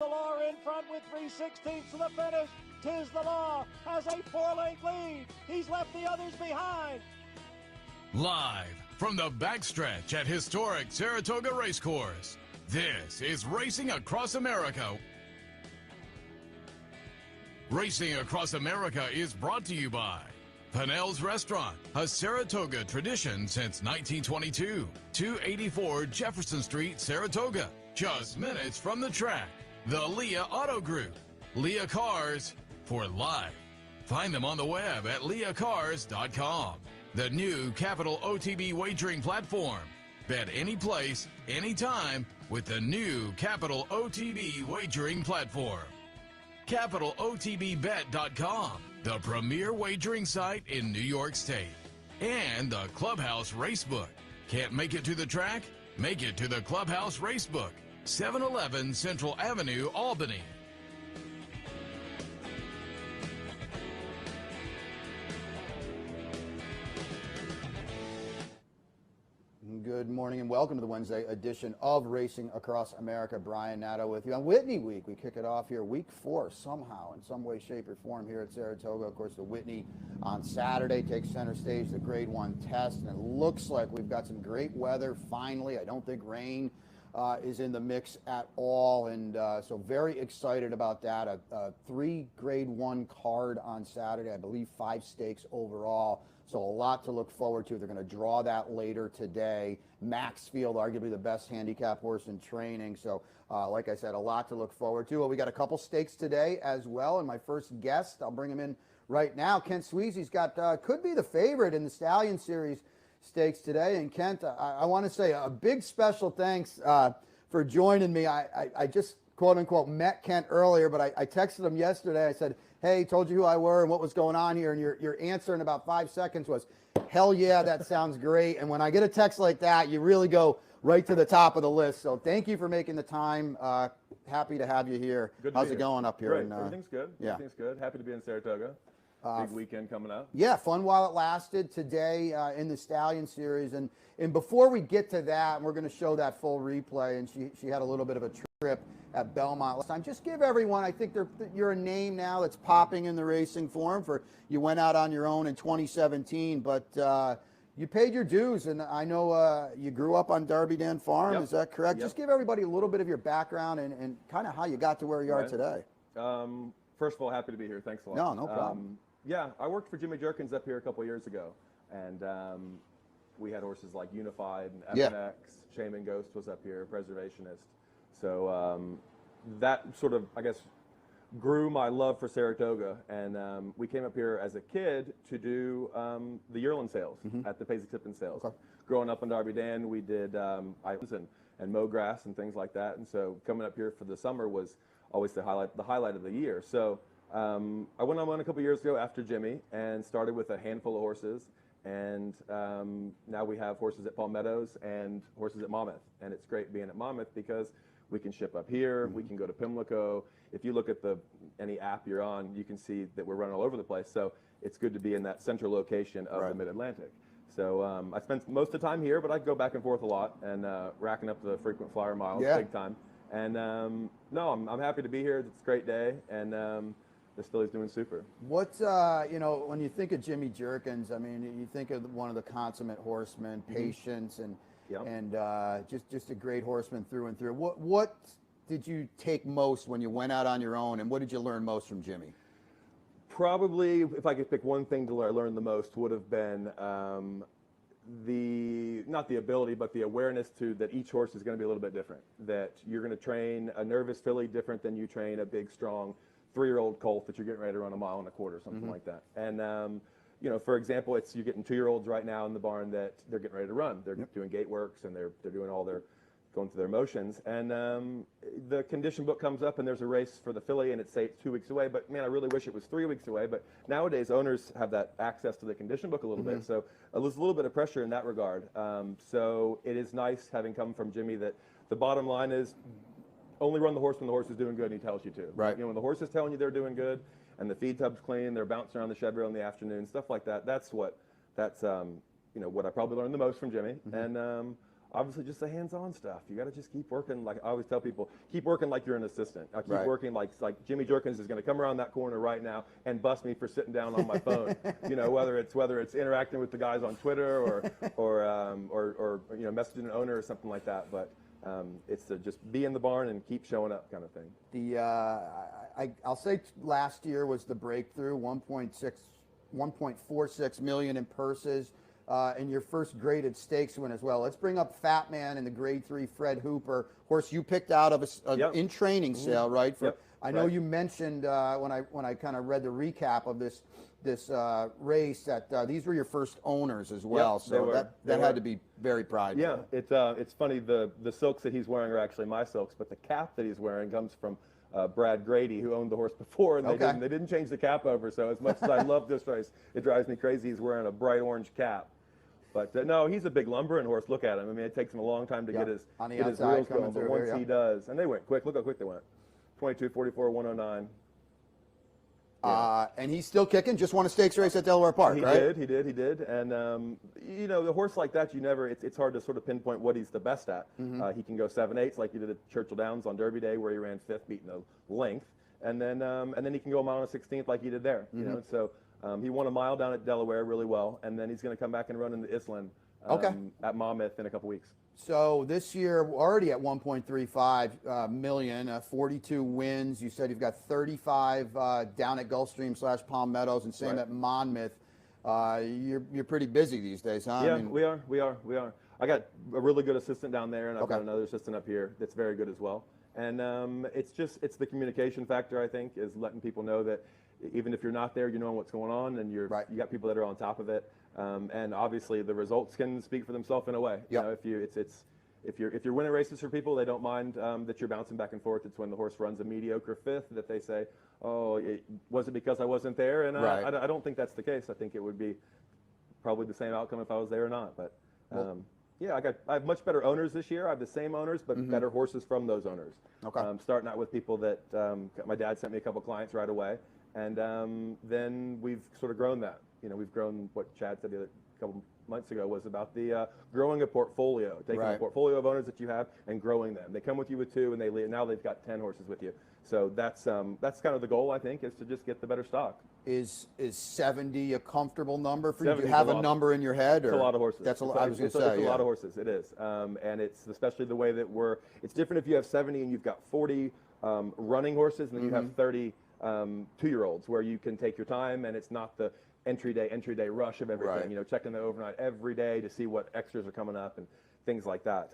The Law in front with 3/16 to the finish. Tiz the Law has a 4-length lead. He's left the others behind. Live from the backstretch at historic Saratoga Racecourse, this is Racing Across America. Racing Across America is brought to you by Pinnell's Restaurant, a Saratoga tradition since 1922. 284 Jefferson Street, Saratoga, just minutes from the track. The Leah Auto Group, Leah Cars for life. Find them on the web at leahcars.com. The new Capital OTB wagering platform. Bet any place, anytime with the new Capital OTB wagering platform. CapitalOTBBet.com, the premier wagering site in New York State. And the Clubhouse Racebook. Can't make it to the track? Make it to the Clubhouse Racebook. 711 Central Avenue, Albany. Good morning and welcome to the Wednesday edition of Racing Across America. Brian Nadeau with you on Whitney Week. We kick it off here week 4 somehow, in some way, shape, or form here at Saratoga. Of course, the Whitney on Saturday takes center stage, the Grade 1 test, and it looks like we've got some great weather finally. I don't think rain is in the mix at all, and so very excited about that. A 3 Grade 1 card on Saturday, I believe 5 stakes overall, so a lot to look forward to. They're going to draw that later today. Maxfield, arguably the best handicap horse in training, so like I said, a lot to look forward to. Well, we got a couple stakes today as well, and my first guest, I'll bring him in right now. Kent Sweezey's got, could be the favorite in the Stallion Series stakes today. And Kent, I want to say a big special thanks for joining me. I just quote unquote met Kent earlier, but I texted him yesterday. I said, hey, told you who I were and what was going on here, and your answer in about 5 seconds was, hell yeah, that sounds great. And when I get a text like that, you really go right to the top of the list. So thank you for making the time. Happy to have you here. How's it going up here? Great. Everything's good. Yeah. Everything's good. Happy to be in Saratoga. Big weekend coming up. Yeah, fun while it lasted today in the Stallion Series. And before we get to that, and we're going to show that full replay, and she had a little bit of a trip at Belmont last time. Just give everyone, I think you're a name now that's popping in the racing form. You went out on your own in 2017, but you paid your dues, and I know you grew up on Darby Dan Farm. Yep. Is that correct? Yep. Just give everybody a little bit of your background and kind of how you got to where you are today. First of all, happy to be here. Thanks a lot. No problem. Yeah, I worked for Jimmy Jerkins up here a couple years ago, and we had horses like Unified and FNX. Shaman Ghost was up here, Preservationist. So that sort of, I guess, grew my love for Saratoga, and we came up here as a kid to do the yearling sales at the Paisley Tipton sales. Okay. Growing up in Darby Dan, we did islands and mowgrass and things like that, and so coming up here for the summer was always the highlight of the year. So I went on one a couple years ago after Jimmy and started with a handful of horses, and now we have horses at Palmettos and horses at Monmouth, and it's great being at Monmouth because we can ship up here, we can go to Pimlico. If you look at any app you're on, you can see that we're running all over the place, so it's good to be in that central location of the Mid-Atlantic. So I spent most of the time here, but I go back and forth a lot and racking up the frequent flyer miles big time. And no, I'm happy to be here. It's a great day, and the filly's doing super. What's when you think of Jimmy Jerkins, I mean, you think of one of the consummate horsemen, patience, and just a great horseman through and through. What did you take most when you went out on your own, and what did you learn most from Jimmy? Probably, if I could pick one thing to learn the most, would have been not the ability, but the awareness that each horse is going to be a little bit different. That you're going to train a nervous filly different than you train a big, strong 3-year-old colt that you're getting ready to run a mile and a quarter, something like that. And for example, you're getting 2-year-olds right now in the barn that they're getting ready to run. They're doing gate works, and they're doing all going through their motions. And the condition book comes up, and there's a race for the filly, and it's 2 weeks away. But man, I really wish it was 3 weeks away. But nowadays, owners have that access to the condition book a little bit, so there's a little bit of pressure in that regard. So it is nice having come from Jimmy that the bottom line is only run the horse when the horse is doing good and he tells you to. Right. When the horse is telling you they're doing good, and the feed tub's clean, they're bouncing around the shed rail in the afternoon, stuff like that. That's what I probably learned the most from Jimmy. And obviously just the hands-on stuff. You got to just keep working. Like I always tell people, keep working like you're an assistant. I keep working like Jimmy Jerkins is going to come around that corner right now and bust me for sitting down on my phone. You know, whether it's interacting with the guys on Twitter or you know, messaging an owner or something like that. But it's to just be in the barn and keep showing up kind of thing. I'll say last year was the breakthrough, 1.46 million in purses. And your first graded stakes win as well. Let's bring up Fat Man and the grade 3 Fred Hooper horse you picked out of a in training sale, right? I know you mentioned when I kind of read the recap of this race that these were your first owners as well. So that had to be very prideful. Yeah, it's funny. The silks that he's wearing are actually my silks, but the cap that he's wearing comes from Brad Grady, who owned the horse before, and they didn't change the cap over. So as much as I love this race, it drives me crazy. He's wearing a bright orange cap. But no, he's a big lumbering horse. Look at him. I mean, it takes him a long time to get his wheels going, but once he does, and they went quick. Look how quick they went. 22, 44, 109. And he's still kicking. Just won a stakes race at Delaware Park, right? He did. And you know, the horse like that, it's hard to sort of pinpoint what he's the best at. He can go 7/8 like he did at Churchill Downs on Derby Day, where he ran 5th, beating the length, and then he can go a mile and a 16th like he did there. You know, so. He won a mile down at Delaware really well, and then he's going to come back and run in the Island at Monmouth in a couple weeks. So this year, we're already at 1.35 million, 42 wins. You said you've got 35 down at Gulfstream / Palm Meadows, and same at Monmouth. You're pretty busy these days, huh? Yeah, we are. I got a really good assistant down there, and I've got another assistant up here that's very good as well. And it's the communication factor, I think, is letting people know that even if you're not there, you know what's going on, and you got people that are on top of it. And obviously, the results can speak for themselves in a way. You know, if you're winning races for people, they don't mind that you're bouncing back and forth. It's when the horse runs a mediocre 5th that they say, "Oh, was it because I wasn't there?" And I don't think that's the case. I think it would be probably the same outcome if I was there or not. But yeah, I have much better owners this year. I have the same owners, but better horses from those owners. Starting out with people that my dad sent me a couple clients right away. And then we've sort of grown that. You know, we've grown what Chad said a couple months ago was about the growing a portfolio, taking a portfolio of owners that you have and growing them. They come with you with 2, and they leave. Now they've got 10 horses with you. So that's kind of the goal, I think, is to just get the better stock. Is 70 a comfortable number for you? Do you have a number in your head? Or? It's a lot of horses. That's I was going to say. It's a lot of horses. It is, and it's especially the way that it's different if you have 70 and you've got 40 running horses, and then you have 30. 2-year-olds where you can take your time, and it's not the entry day rush of everything. You know, checking the overnight every day to see what extras are coming up and things like that.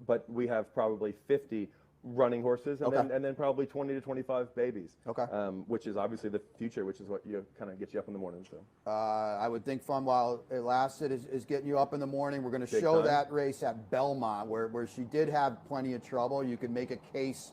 But we have probably 50 running horses, and then probably 20 to 25 babies. Which is obviously the future, which is what kind of gets you up in the morning. So I would think fun while it lasted is getting you up in the morning. We're going to show that race at Belmont where she did have plenty of trouble. You could make a case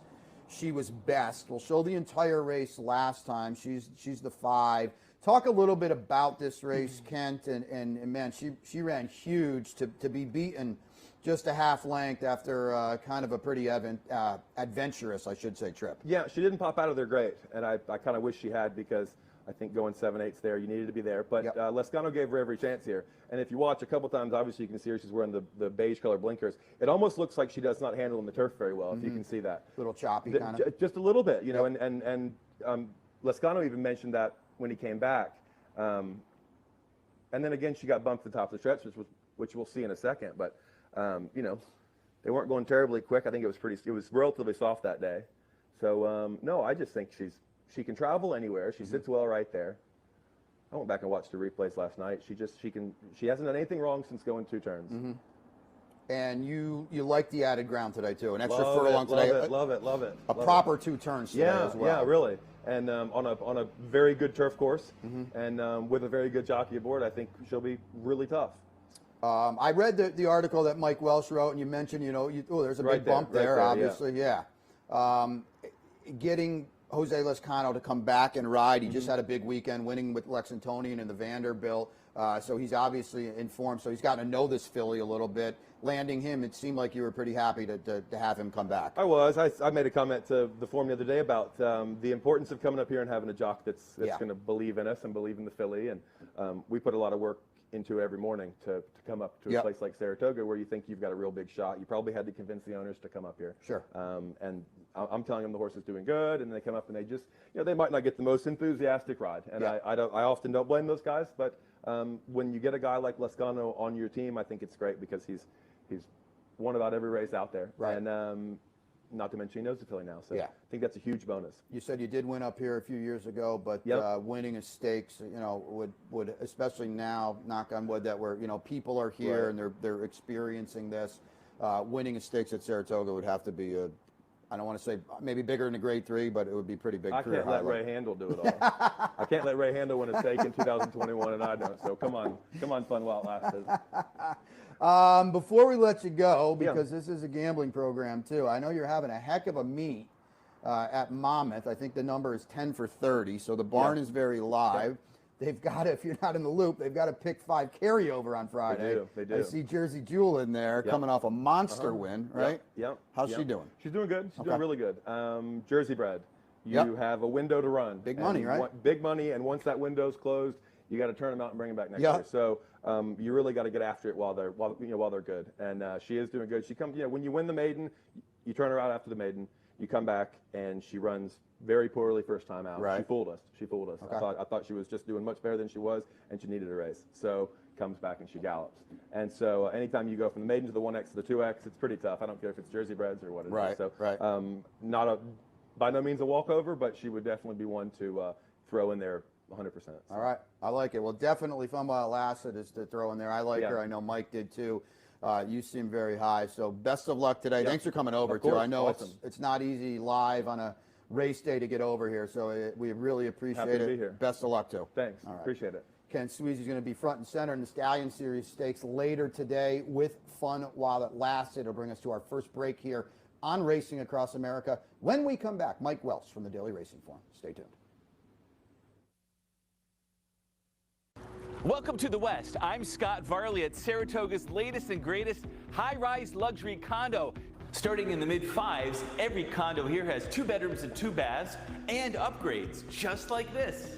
she was best. We'll show the entire race last time. She's the 5. Talk a little bit about this race, Kent, and man, she ran huge to be beaten just a half length after kind of a pretty adventurous, I should say, trip. Yeah, she didn't pop out of there great, and I kind of wish she had, because I think going 7/8 there, you needed to be there. But Lescano gave her every chance here. And if you watch a couple times, obviously you can see her. She's wearing the beige color blinkers. It almost looks like she does not handle the turf very well, if you can see that. A little choppy, kind of. Just a little bit, you know. And Lescano even mentioned that when he came back. And then again, she got bumped at the top of the stretch, which we'll see in a second. But you know, they weren't going terribly quick. I think it was relatively soft that day. So no, I just think she can travel anywhere. She sits well right there. I went back and watched the replays last night. She hasn't done anything wrong since going 2 turns. And you like the added ground today too. An extra furlong today. Love it. A proper 2 turns today as well. Yeah, really. And on a very good turf course, and with a very good jockey aboard, I think she'll be really tough. I read the article that Mike Welsh wrote, and you mentioned, there's a big bump there, obviously, getting Jose Lescano to come back and ride. He just had a big weekend winning with Lexingtonian and the Vanderbilt. So he's obviously informed. So he's gotten to know this filly a little bit. Landing him, it seemed like you were pretty happy to have him come back. I was. I made a comment to the forum the other day about the importance of coming up here and having a jock that's going to believe in us and believe in the filly. And we put a lot of work into every morning to come up to a place like Saratoga where you think you've got a real big shot. You probably had to convince the owners to come up here. Sure. And I'm telling them the horse is doing good, and they come up and they just, they might not get the most enthusiastic ride, and I often don't blame those guys, but when you get a guy like Lascano on your team, I think it's great because he's won about every race out there, right. And not to mention he knows the filly now, so I think that's a huge bonus. You said you did win up here a few years ago, but winning a stakes, would especially now, knock on wood, that we're, people are here and they're experiencing this. Winning a stakes at Saratoga would have to be I don't want to say maybe bigger than a grade 3, but it would be pretty big. I can't let Ray Handel do it all. I can't let Ray Handel win a stake in 2021, and I don't. So come on, fun while it lasted. Before we let you go, because this is a gambling program too, I know you're having a heck of a meet at Monmouth. I think the number is 10 for 30, so the barn is very live. They've got to, if you're not in the loop, they've got to pick 5 carryover on Friday. They do. I see Jersey Jewel in there coming off a monster win, right? Yep. How's she doing? She's doing good. She's doing really good. Jersey bred. You have a window to run. Big money, right? Big money, and once that window's closed, you got to turn them out and bring them back next year. So you really got to get after it while they're good. And she is doing good. She comes, when you win the maiden, you turn her out after the maiden. You come back and she runs very poorly first time out. Right. She fooled us. Okay. I thought she was just doing much better than she was, and she needed a race. So comes back and she gallops. And so anytime you go from the maiden to the 1X to the 2X, it's pretty tough. I don't care if it's Jersey breds or what it is. So by no means a walkover, but she would definitely be one to throw in there 100%. So. All right, I like it. Well, definitely fun while it lasted is to throw in there. I like her. I know Mike did too. You seem very high. So best of luck today. Thanks for coming over too. I know it's not easy live on a race day to get over here, so we really appreciate it. Happy to be here. Best of luck too. Thanks. All right. Appreciate it. Kent Sweezey is going to be front and center in the Stallion Series Stakes later today with fun while it lasted. It'll bring us to our first break here on Racing Across America. When we come back, Mike Welsh from the Daily Racing Form. Stay tuned. Welcome to the West. I'm Scott Varley at Saratoga's latest and greatest high-rise luxury condo. Starting in the mid-5s, every condo here has 2 bedrooms and 2 baths and upgrades just like this.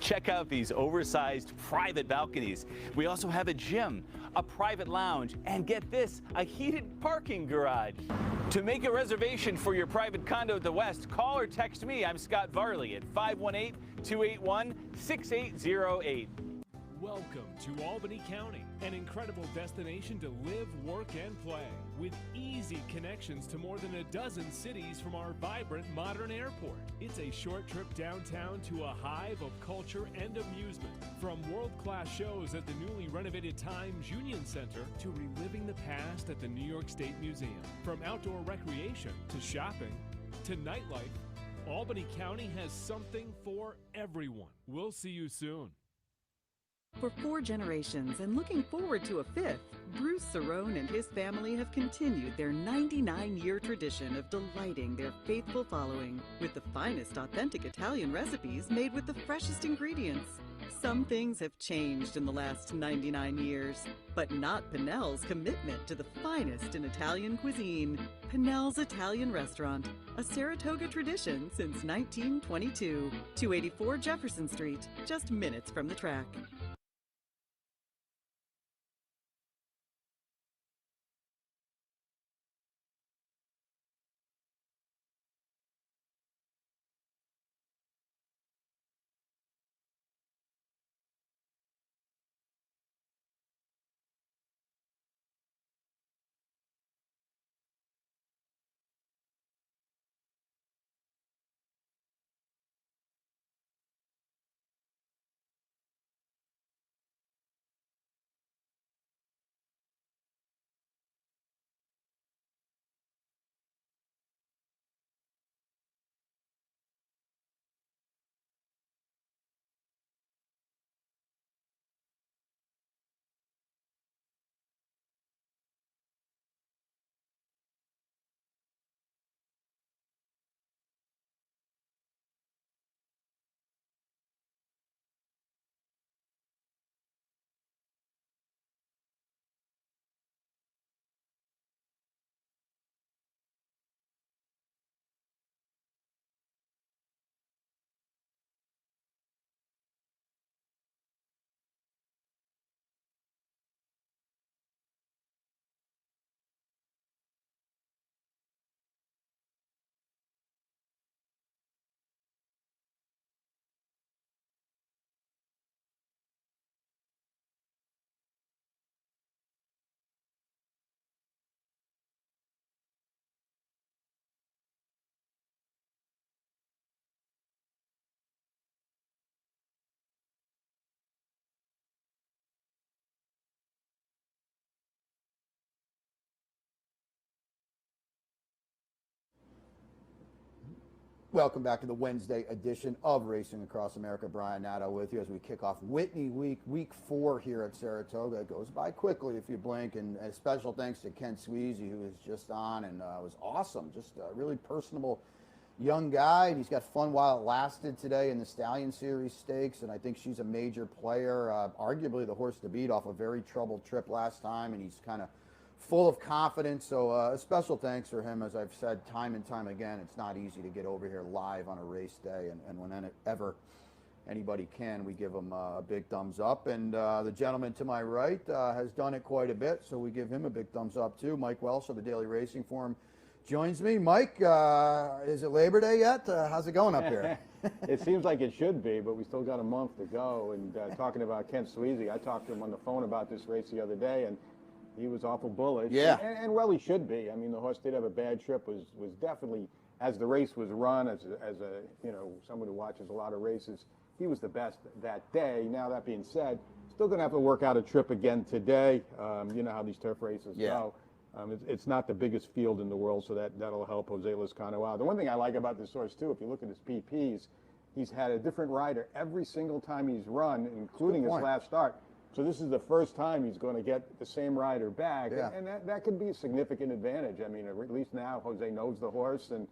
Check out these oversized private balconies. We also have a gym, a private lounge, and get this, a heated parking garage. To make a reservation for your private condo at the West, call or text me. I'm Scott Varley at 518-281-6808. Welcome to Albany County, an incredible destination to live, work, and play, with easy connections to more than a dozen cities from our vibrant modern airport. It's a short trip downtown to a hive of culture and amusement, from world-class shows at the newly renovated Times Union Center to reliving the past at the New York State Museum. From outdoor recreation to shopping to nightlife, Albany County has something for everyone. We'll see you soon. For 4 generations and looking forward to a 5th, Bruce Cerrone and his family have continued their 99-year tradition of delighting their faithful following with the finest authentic Italian recipes made with the freshest ingredients. Some things have changed in the last 99 years, but not Pinnell's commitment to the finest in Italian cuisine. Pinnell's Italian Restaurant, a Saratoga tradition since 1922. 284 Jefferson Street, just minutes from the track. Welcome back to the Wednesday edition of Racing Across America. Brian Nadeau with you as we kick off Whitney Week, week 4 here at Saratoga. It goes by quickly if you blink, and a special thanks to Kent Sweezey, who was just on and was awesome. Just a really personable young guy, and he's got fun while it lasted today in the Stallion Series Stakes, and I think she's a major player, arguably the horse to beat off a very troubled trip last time, and he's kind of full of confidence. So a special thanks for him. As I've said time and time again, it's not easy to get over here live on a race day, and whenever anybody can, we give him a big thumbs up. And the gentleman to my right has done it quite a bit, so we give him a big thumbs up too. Mike Welsh of the Daily Racing Form joins me. Mike, is it Labor Day yet? How's it going up here? It seems like it should be, but we still got a month to go. And talking about Kent Sweezey, I talked to him on the phone about this race the other day, and he was awful bullish. Yeah. And well, he should be. I mean, the horse did have a bad trip, was definitely, as the race was run, as a someone who watches a lot of races, he was the best that day. Now, that being said, still going to have to work out a trip again today. You know how these turf races go. It's not the biggest field in the world, so that'll help Jose Lezcano out. The one thing I like about this horse, too, if you look at his PPs, he's had a different rider every single time he's run, including his last start. So this is the first time he's going to get the same rider back, and that could be a significant advantage. I mean, at least now Jose knows the horse, and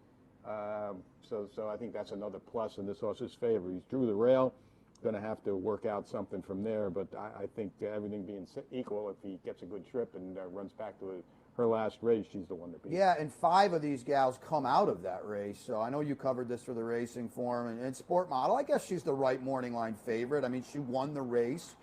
so I think that's another plus in this horse's favor. He's through the rail, going to have to work out something from there, but I think everything being equal, if he gets a good trip and runs back to her last race, she's the one to beat. Yeah, and 5 of these gals come out of that race. So I know you covered this for the Racing Form and Sport Model. I guess she's the right morning line favorite. I mean, she won the race.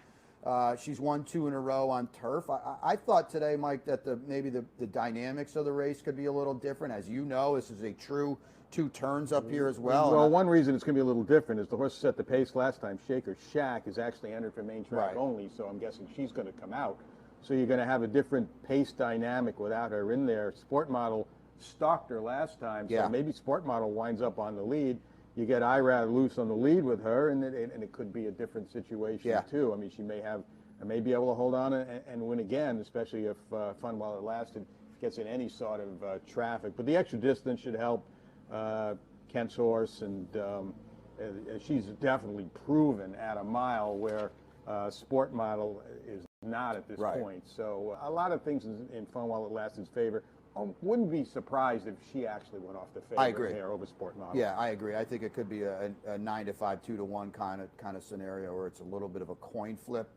She's won 2 in a row on turf. I thought today, Mike, that maybe the dynamics of the race could be a little different. As you know, this is a true 2 turns up here as well. Well, one reason it's going to be a little different is the horse set the pace last time. Shaker Shack is actually entered for main track only, so I'm guessing she's going to come out. So you're going to have a different pace dynamic without her in there. Sport Model stalked her last time, so maybe Sport Model winds up on the lead. You get Irad loose on the lead with her, and it could be a different situation too. I mean, she may be able to hold on and win again, especially if Fun While It Lasted gets in any sort of traffic. But the extra distance should help Kent's horse, and she's definitely proven at a mile where Sport Model is not at this point. So a lot of things in Fun While It Lasted's favor. Wouldn't be surprised if she actually went off the favorite here over Sport Model. Yeah, I agree. I think it could be a 9-5, 2-1 kind of scenario where it's a little bit of a coin flip.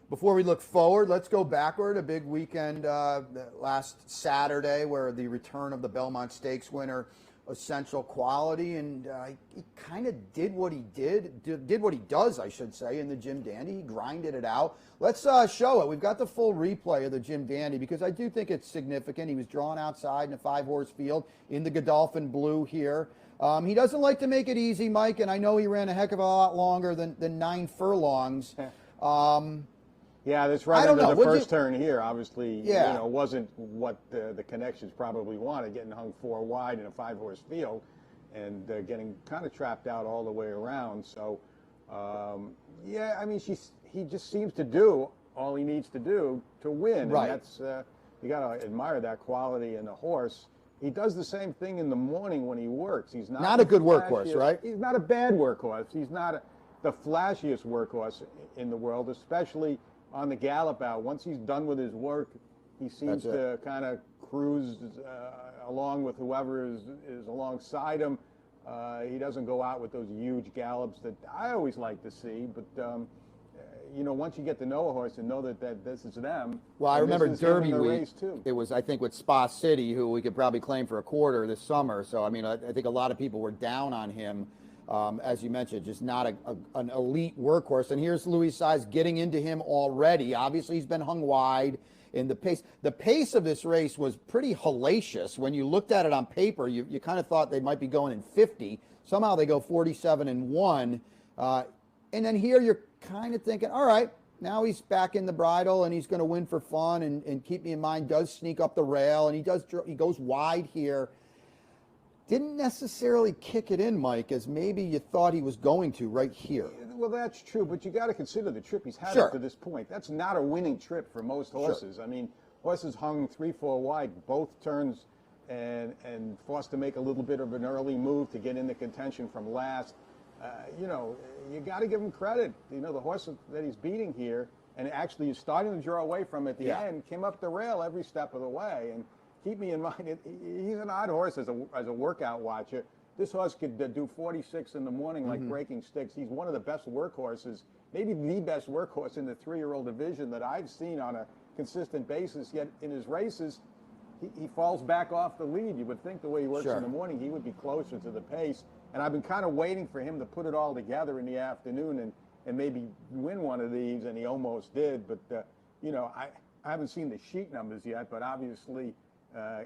Before we look forward, let's go backward. A big weekend last Saturday where the return of the Belmont Stakes winner, Essential Quality, and he kind of did what he did what he does, I should say, in the Jim Dandy. He grinded it out. Let's show it. We've got the full replay of the Jim Dandy because I do think it's significant. He was drawn outside in a 5-horse field in the Godolphin Blue here. He doesn't like to make it easy, Mike, and I know he ran a heck of a lot longer than 9 furlongs. Yeah, that's right under the first turn here. Obviously, wasn't what the connections probably wanted, getting hung 4 wide in a 5-horse field and getting kind of trapped out all the way around. So, yeah, I mean, he just seems to do all he needs to do to win. Right. And that's, you got to admire that quality in a horse. He does the same thing in the morning when he works. He's not a good workhorse, right? He's not a bad workhorse. He's not the flashiest workhorse in the world, especially on the gallop out. Once he's done with his work, he seems to kind of cruise along with whoever is alongside him. He doesn't go out with those huge gallops that I always like to see, but once you get to know a horse and know that this is them. Well, I remember Derby week. It was, I think, with Spa City, who we could probably claim for a quarter this summer. So, I mean, I think a lot of people were down on him. As you mentioned, just not an elite workhorse. And here's Louis Size getting into him already. Obviously, he's been hung wide in the pace. The pace of this race was pretty hellacious. When you looked at it on paper, you kind of thought they might be going in 50. Somehow they go 47-1. And then here you're kind of thinking, all right, now he's back in the bridle and he's going to win for fun. And keep me in mind, does sneak up the rail, and he goes wide here. Didn't necessarily kick it in, Mike, as maybe you thought he was going to right here. Well, that's true, but you got to consider the trip he's had up to this point. That's not a winning trip for most horses. I mean, horses hung 3-4 wide both turns and forced to make a little bit of an early move to get into contention from last. You know, you got to give him credit. You know, the horse that he's beating here, and actually is starting to draw away from at the end, came up the rail every step of the way. And keep me in mind, he's an odd horse as a workout watcher. This horse could do 46 in the morning like breaking sticks. He's one of the best workhorses, maybe the best workhorse in the 3-year-old division that I've seen on a consistent basis. Yet in his races, he falls back off the lead. You would think the way he works in the morning, he would be closer to the pace. And I've been kind of waiting for him to put it all together in the afternoon and maybe win one of these, and he almost did. But, you know, I haven't seen the sheet numbers yet, but obviously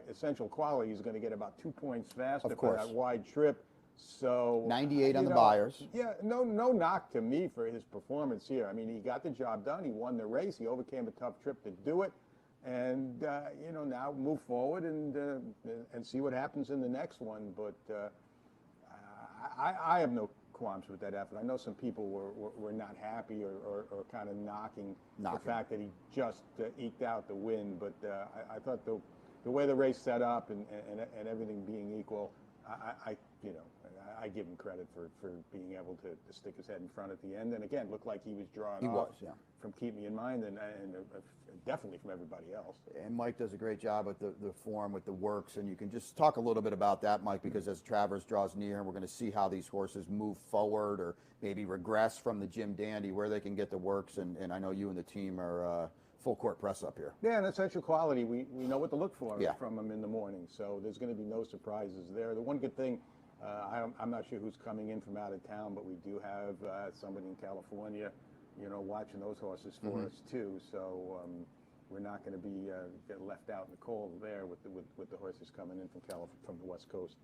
Essential Quality is going to get about 2 points faster for that wide trip. So 98 on the Buyers. Yeah, no knock to me for his performance here. I mean, he got the job done. He won the race. He overcame a tough trip to do it. And, you know, now move forward and see what happens in the next one. But I have no qualms with that effort. I know some people were not happy or kind of knocking the fact that he just eked out the win. But I thought the way the race set up and everything being equal, I give him credit for being able to stick his head in front at the end. And again, looked like he was drawing off from Keep Me in Mind and definitely from everybody else. And Mike does a great job with the form, with the works. And you can just talk a little bit about that, Mike, because as Travers draws near, we're going to see how these horses move forward or maybe regress from the Jim Dandy, where they can get the works. And I know you and the team are full court press up here. Yeah, and Essential Quality, we know what to look for from him in the morning. So there's going to be no surprises there. The one good thing, I'm not sure who's coming in from out of town, but we do have somebody in California, you know, watching those horses for us too. So we're not going to be get left out in the cold there with the horses coming in from the West Coast.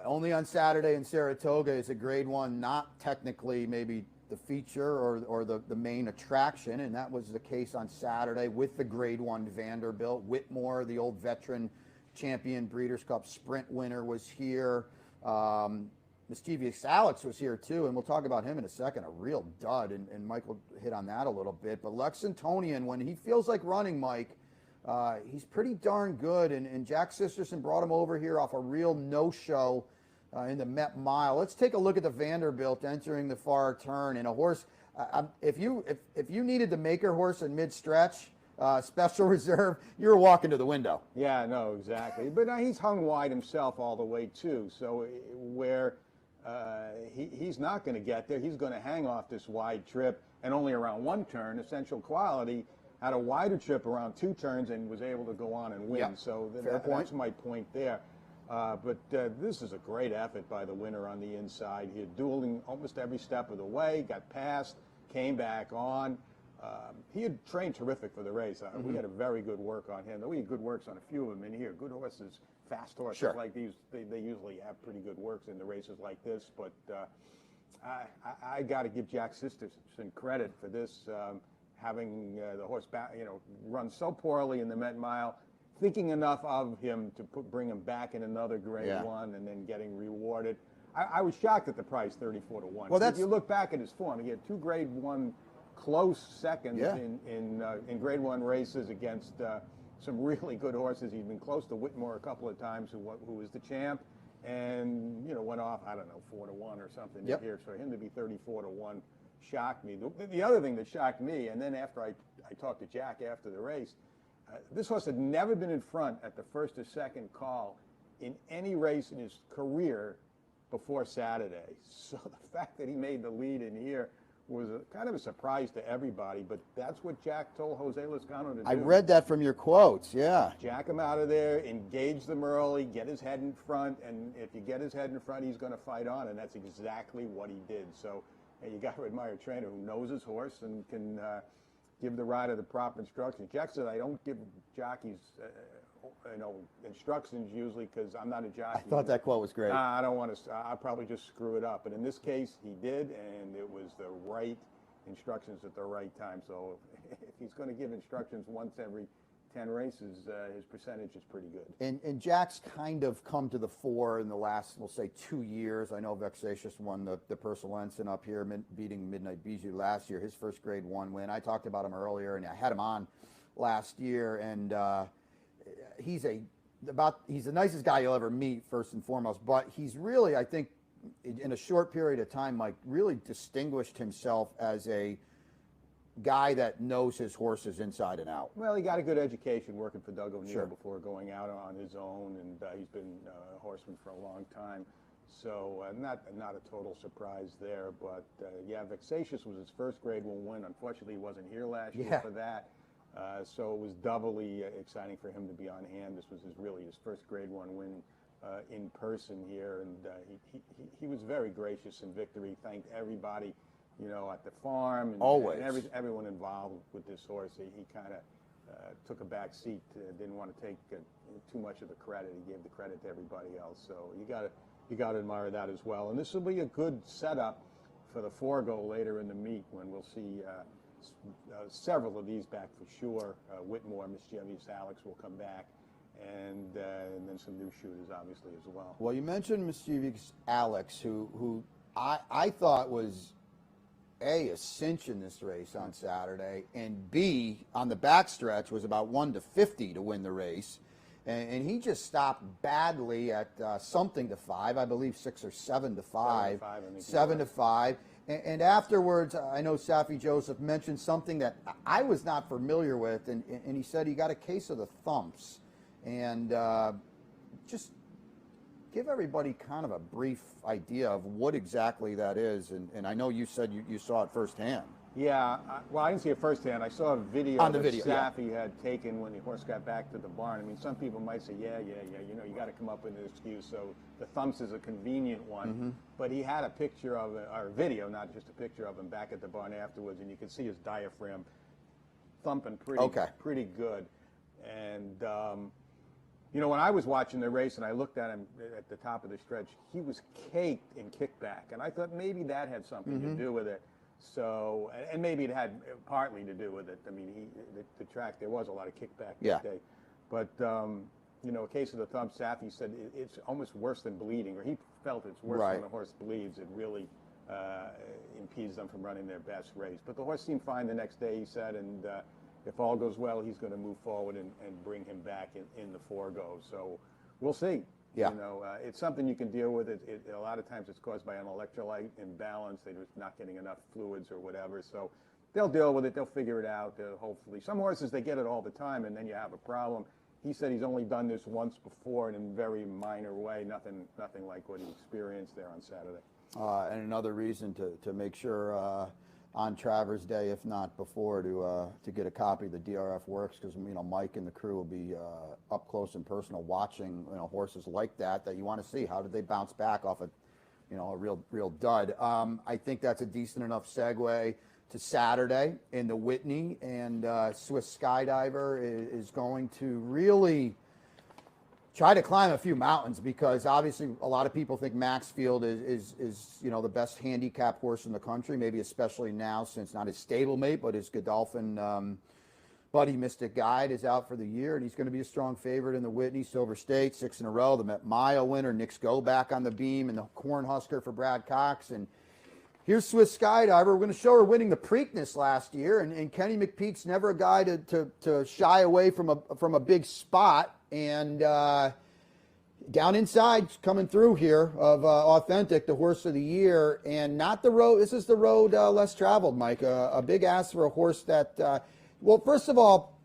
Only on Saturday in Saratoga is a Grade 1, not technically maybe the feature or the main attraction, and that was the case on Saturday with the Grade 1 Vanderbilt. Whitmore, the old veteran champion Breeders' Cup Sprint winner, was here. Mischievous Alex was here too, and we'll talk about him in a second. A real dud, and Mike will hit on that a little bit. But Lexingtonian, when he feels like running, Mike, he's pretty darn good. And Jack Sisterson brought him over here off a real no-show in the Met Mile. Let's take a look at the Vanderbilt entering the far turn. And a horse, if you needed the maker horse in mid-stretch, special reserve, you're walking to the window. Yeah, no, exactly. But he's hung wide himself all the way too. So where he's not going to get there, he's going to hang off this wide trip and only around one turn. Essential Quality had a wider trip around 2 turns and was able to go on and win. So that's my point there. But this is a great effort by the winner on the inside. He had dueling almost every step of the way, got past, came back on. He had trained terrific for the race. We had a very good work on him. We had good works on a few of them in here. Good horses, fast horses like these, they usually have pretty good works in the races like this. But I got to give Jack Sisterson credit for this, having the horse run so poorly in the Met Mile, thinking enough of him to bring him back in another Grade 1 and then getting rewarded. I was shocked at the price, 34 to 1. Well, if you look back at his form, he had 2 Grade 1 close seconds in Grade 1 races against some really good horses. He'd been close to Whitmore a couple of times, who was the champ, and went off, I don't know, 4 to 1 or something here. So him to be 34 to 1 shocked me. The other thing that shocked me, and then after I talked to Jack after the race, this horse had never been in front at the first or second call in any race in his career before Saturday. So the fact that he made the lead in here was kind of a surprise to everybody, but that's what Jack told Jose Lezcano to do. I read that from your quotes, Jack him out of there, engage them early, get his head in front, and if you get his head in front, he's going to fight on, and that's exactly what he did. So you got to admire a trainer who knows his horse and can give the rider the proper instructions. Jack said, I don't give jockeys instructions usually because I'm not a jockey. I thought that quote was great. I don't want to. I'll probably just screw it up. But in this case, he did, and it was the right instructions at the right time. So if he's going to give instructions once every 10 races, his percentage is pretty good. And Jack's kind of come to the fore in the last, we'll say, 2 years. I know Vexatious won the Purcell Ensign up here, beating Midnight Bijou last year, his first Grade 1 win. I talked about him earlier, and I had him on last year, and he's a he's the nicest guy you'll ever meet, first and foremost, but he's really, I think, in a short period of time, Mike, really distinguished himself as a guy that knows his horses inside and out. Well, he got a good education working for Doug O'Neill before going out on his own, and he's been a horseman for a long time. So not a total surprise there, but yeah, Vexatious was his first Grade 1 win. Unfortunately, he wasn't here last year for that. So it was doubly exciting for him to be on hand. This was really his first Grade 1 win in person here, and he was very gracious in victory. Thanked everybody, you know, at the farm and, everyone involved with this horse. He kind of took a back seat, didn't want to take too much of the credit. He gave the credit to everybody else. So you got to admire that as well. And this will be a good setup for the Forego later in the meet, when we'll see several of these back for sure. Whitmore, Mischievous Alex will come back, and then some new shooters obviously as well. Well, you mentioned Mischievous Alex, who I thought was A, a cinch in this race on Saturday, and B, on the backstretch was about 1-50 to win the race. And he just stopped badly at something to 5, I believe 6 or 7 to 5. 7 to 5. And afterwards, I know Safi Joseph mentioned something that I was not familiar with, and he said he got a case of the thumps. And just give everybody kind of a brief idea of what exactly that is. And I know you said you saw it firsthand. Yeah, well, I didn't see it firsthand. I saw a video that Safi had taken when the horse got back to the barn. I mean, some people might say, yeah, you know, you got to come up with an excuse. So the thumps is a convenient one. But he had a picture of it, or a video, not just a picture of him, back at the barn afterwards, and you could see his diaphragm thumping pretty good. And you know, when I was watching the race and I looked at him at the top of the stretch, he was caked in kickback, and I thought maybe that had something to do with it. So, and maybe it had partly to do with it. I mean, the track, there was a lot of kickback that day. But, you know, a case of the thumb, Safi said it's almost worse than bleeding, or he felt it's worse when the horse bleeds. It really impedes them from running their best race. But the horse seemed fine the next day, he said, and if all goes well, he's going to move forward and bring him back in the Forego. So we'll see. You know, it's something you can deal with. A lot of times it's caused by an electrolyte imbalance. They're just not getting enough fluids or whatever. So they'll deal with it. They'll figure it out, hopefully. Some horses, they get it all the time, and then you have a problem. He said he's only done this once before in a very minor way, nothing like what he experienced there on Saturday. And another reason to make sure on Travers Day, if not before, to get a copy of the DRF Works, because, you know, Mike and the crew will be up close and personal watching, you know, horses like that you want to see. How did they bounce back off a, you know, a real dud? I think that's a decent enough segue to Saturday in the Whitney, and Swiss Skydiver is going to really try to climb a few mountains, because obviously a lot of people think Maxfield is you know, the best handicap horse in the country, maybe especially now since not his stablemate, but his Godolphin buddy Mystic Guide is out for the year, and he's going to be a strong favorite in the Whitney. Silver State, 6 in a row. The Met Mile winner, Nick's Go back on the beam, and the Cornhusker for Brad Cox. And here's Swiss Skydiver. We're going to show her winning the Preakness last year, and Kenny McPete's never a guy to shy away from a big spot. And down inside, coming through here of Authentic, the horse of the year, and not the road. This is the road less traveled, Mike. A big ask for a horse that, well, first of all,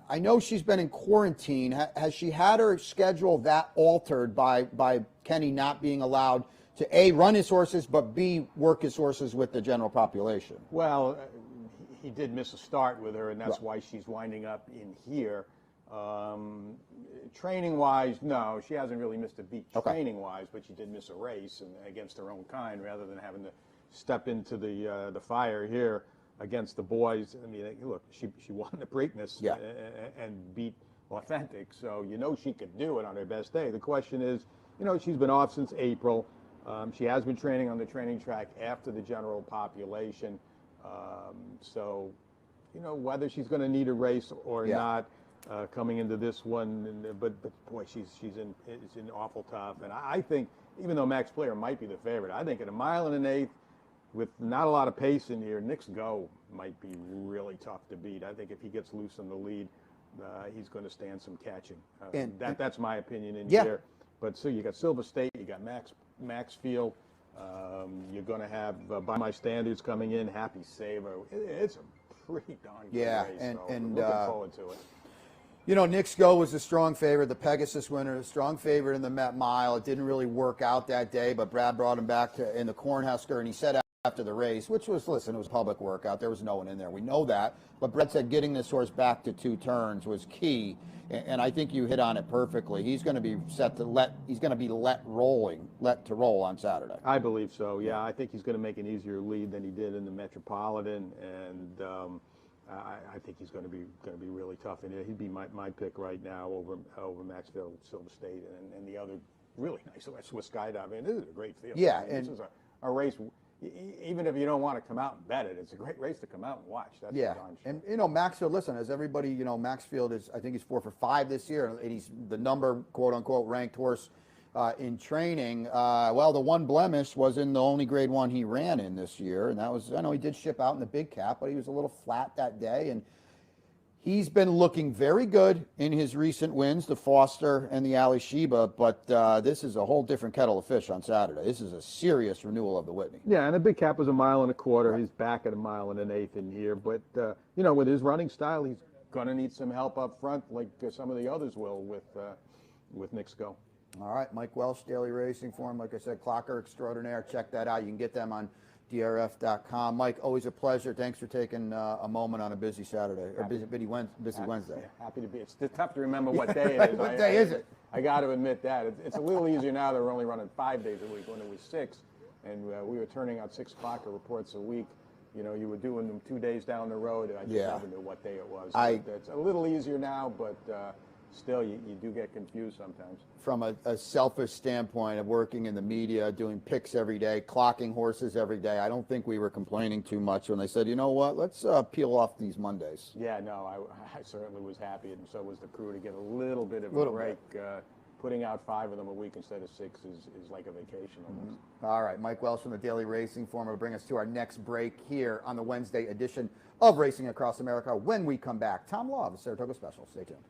I know she's been in quarantine. Has she had her schedule that altered by Kenny not being allowed to A, run his horses, but B, work his horses with the general population? Well, he did miss a start with her, and that's why she's winding up in here. Training-wise, no, she hasn't really missed a beat training-wise, but she did miss a race against her own kind, rather than having to step into the fire here against the boys. I mean, look, she won the Preakness and beat Authentic, so you know she could do it on her best day. The question is, you know, she's been off since April. She has been training on the training track after the general population, so you know, whether she's going to need a race or not. Coming into this one, but boy, she's in awful tough. And I think, even though Max Player might be the favorite, I think at 1 1/8 with not a lot of pace in here, Nick's Go might be really tough to beat. I think if he gets loose in the lead, he's going to stand some catching. That's my opinion in yeah. here. But so you got Silver State, you got Maxfield. You're going to have, by my standards, coming in, Happy Saver. It's a pretty darn good race. And looking forward to it. You know, Nick's Go was a strong favorite, the Pegasus winner, a strong favorite in the Met Mile. It didn't really work out that day, but Brad brought him back in the Cornhusker, and he said after the race, which was, listen, it was a public workout. There was no one in there. We know that. But Brad said getting this horse back to 2 turns was key, and I think you hit on it perfectly. He's going to be set to let roll on Saturday. I believe so, yeah. I think he's going to make an easier lead than he did in the Metropolitan, and I think he's going to be really tough in it. He'd be my pick right now over Maxfield, Silver State, and the other really nice Swiss Skydive. I mean, this is a great field. Yeah, I mean, this is a race. Even if you don't want to come out and bet it, it's a great race to come out and watch. That's yeah, and you know, Maxfield. Listen, as everybody, you know, Maxfield is. I think he's 4 for 5 this year, and he's the number quote unquote ranked horse in training. Well, the one blemish was in the only Grade 1 he ran in this year, and that was, I know he did ship out in the big cap, but he was a little flat that day, and he's been looking very good in his recent wins, the Foster and the Ali Sheba, but this is a whole different kettle of fish on Saturday. This is a serious renewal of the Whitney. Yeah, and the big cap was 1.25 miles. Right. He's back at 1 1/8 in here, but you know, with his running style, he's going to need some help up front, like some of the others will with Nick's Go. All right, Mike Welsh, Daily Racing Form. Like I said, Clocker Extraordinaire. Check that out. You can get them on drf.com. Mike, always a pleasure. Thanks for taking a moment on a busy Saturday, or busy Wednesday. Happy to be. It's tough to remember what day it is. What day is it? I got to admit that. It's a little easier now that we're only running 5 days a week. When it was 6, and we were turning out 6 Clocker reports a week. You know, you were doing them 2 days down the road, and I just never knew what day it was. It's a little easier now, but still, you do get confused sometimes. From a selfish standpoint of working in the media, doing picks every day, clocking horses every day, I don't think we were complaining too much when they said, you know what, let's peel off these Mondays. Yeah, no, I certainly was happy, and so was the crew, to get a little bit of a break. Putting out 5 of them a week instead of 6 is like a vacation almost. All right, Mike Welsh from the Daily Racing Form will bring us to our next break here on the Wednesday edition of Racing Across America. When we come back, Tom Law of the Saratoga Special. Stay tuned.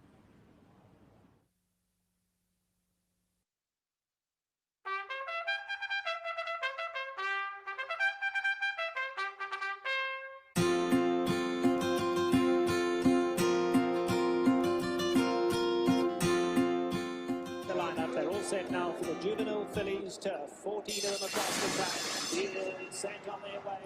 Set now for the juvenile fillies turf. 14 of them across the track. Eagles sent on their way.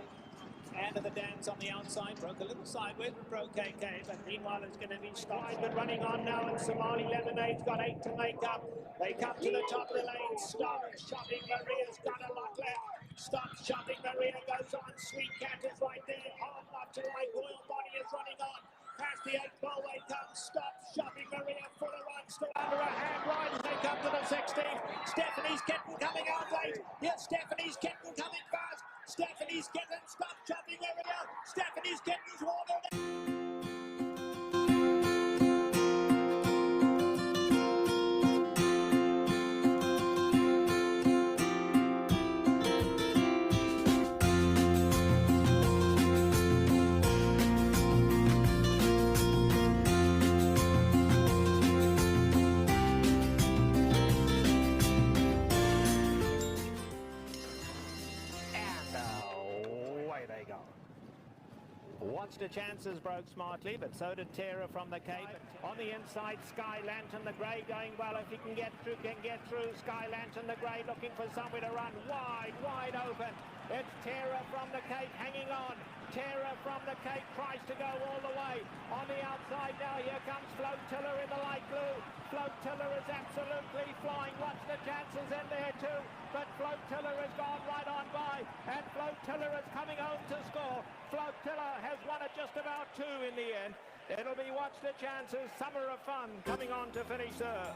And the dance on the outside. Broke a little sideways, but broke KK. But meanwhile, it's going to be stopped. But running on now, and Somali Lemonade's got 8 to make up. They come to the top of the lane. Stop. Shopping Maria's got a lot left. Stop. Shopping Maria goes on. Sweet Cat is right there. Hard not to like. Royal Body is running on. Past the 8 ball way comes. Stop. Shopping Maria for the run. Still under a hand ride as they come to the 16th. Stephanie's Kitten coming out late. Yes, Stephanie's Kitten coming fast. Stephanie's Kitten. Stop. Shopping Maria. Stephanie's Kitten's water. Watched the chances, broke smartly, but so did Terra from the Cape. On the inside, Sky Lantern, the grey going well. If he can get through. Sky Lantern, the grey, looking for somewhere to run. Wide open. It's Terra from the Cape hanging on. Terra from the Cape tries to go all the way. On the outside now, here comes Flotilla in the light blue. Flotilla is absolutely flying. Watch the chances in there too. But Flotilla has gone right on by. And Flotilla is coming home to score. Flotilla has won it just about 2 in the end. It'll be watch the chances. Summer of fun coming on to finish there.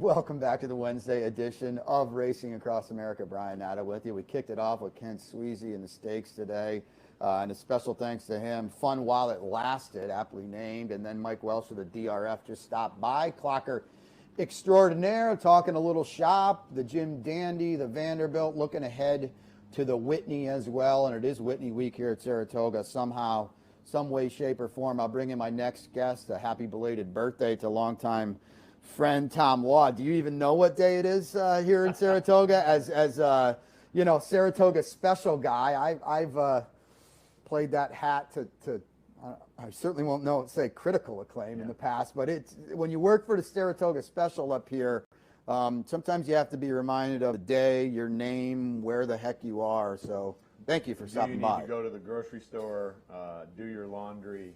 Welcome back to the Wednesday edition of Racing Across America. Brian Nadeau with you. We kicked it off with Kent Sweezey in the stakes today, and a special thanks to him. Fun while it lasted, aptly named. And then Mike Welsh of the DRF just stopped by. Clocker extraordinaire, talking a little shop, the Jim Dandy, the Vanderbilt, looking ahead to the Whitney as well. And it is Whitney week here at Saratoga somehow, some way, shape, or form. I'll bring in my next guest. A happy belated birthday to longtime friend Tom Law. Do you even know what day it is here in Saratoga? As you know, Saratoga Special guy. I've played that hat to I certainly won't say critical acclaim in the past, but it's when you work for the Saratoga Special up here, sometimes you have to be reminded of the day, your name, where the heck you are. So thank you for stopping by. You need to go to the grocery store, do your laundry.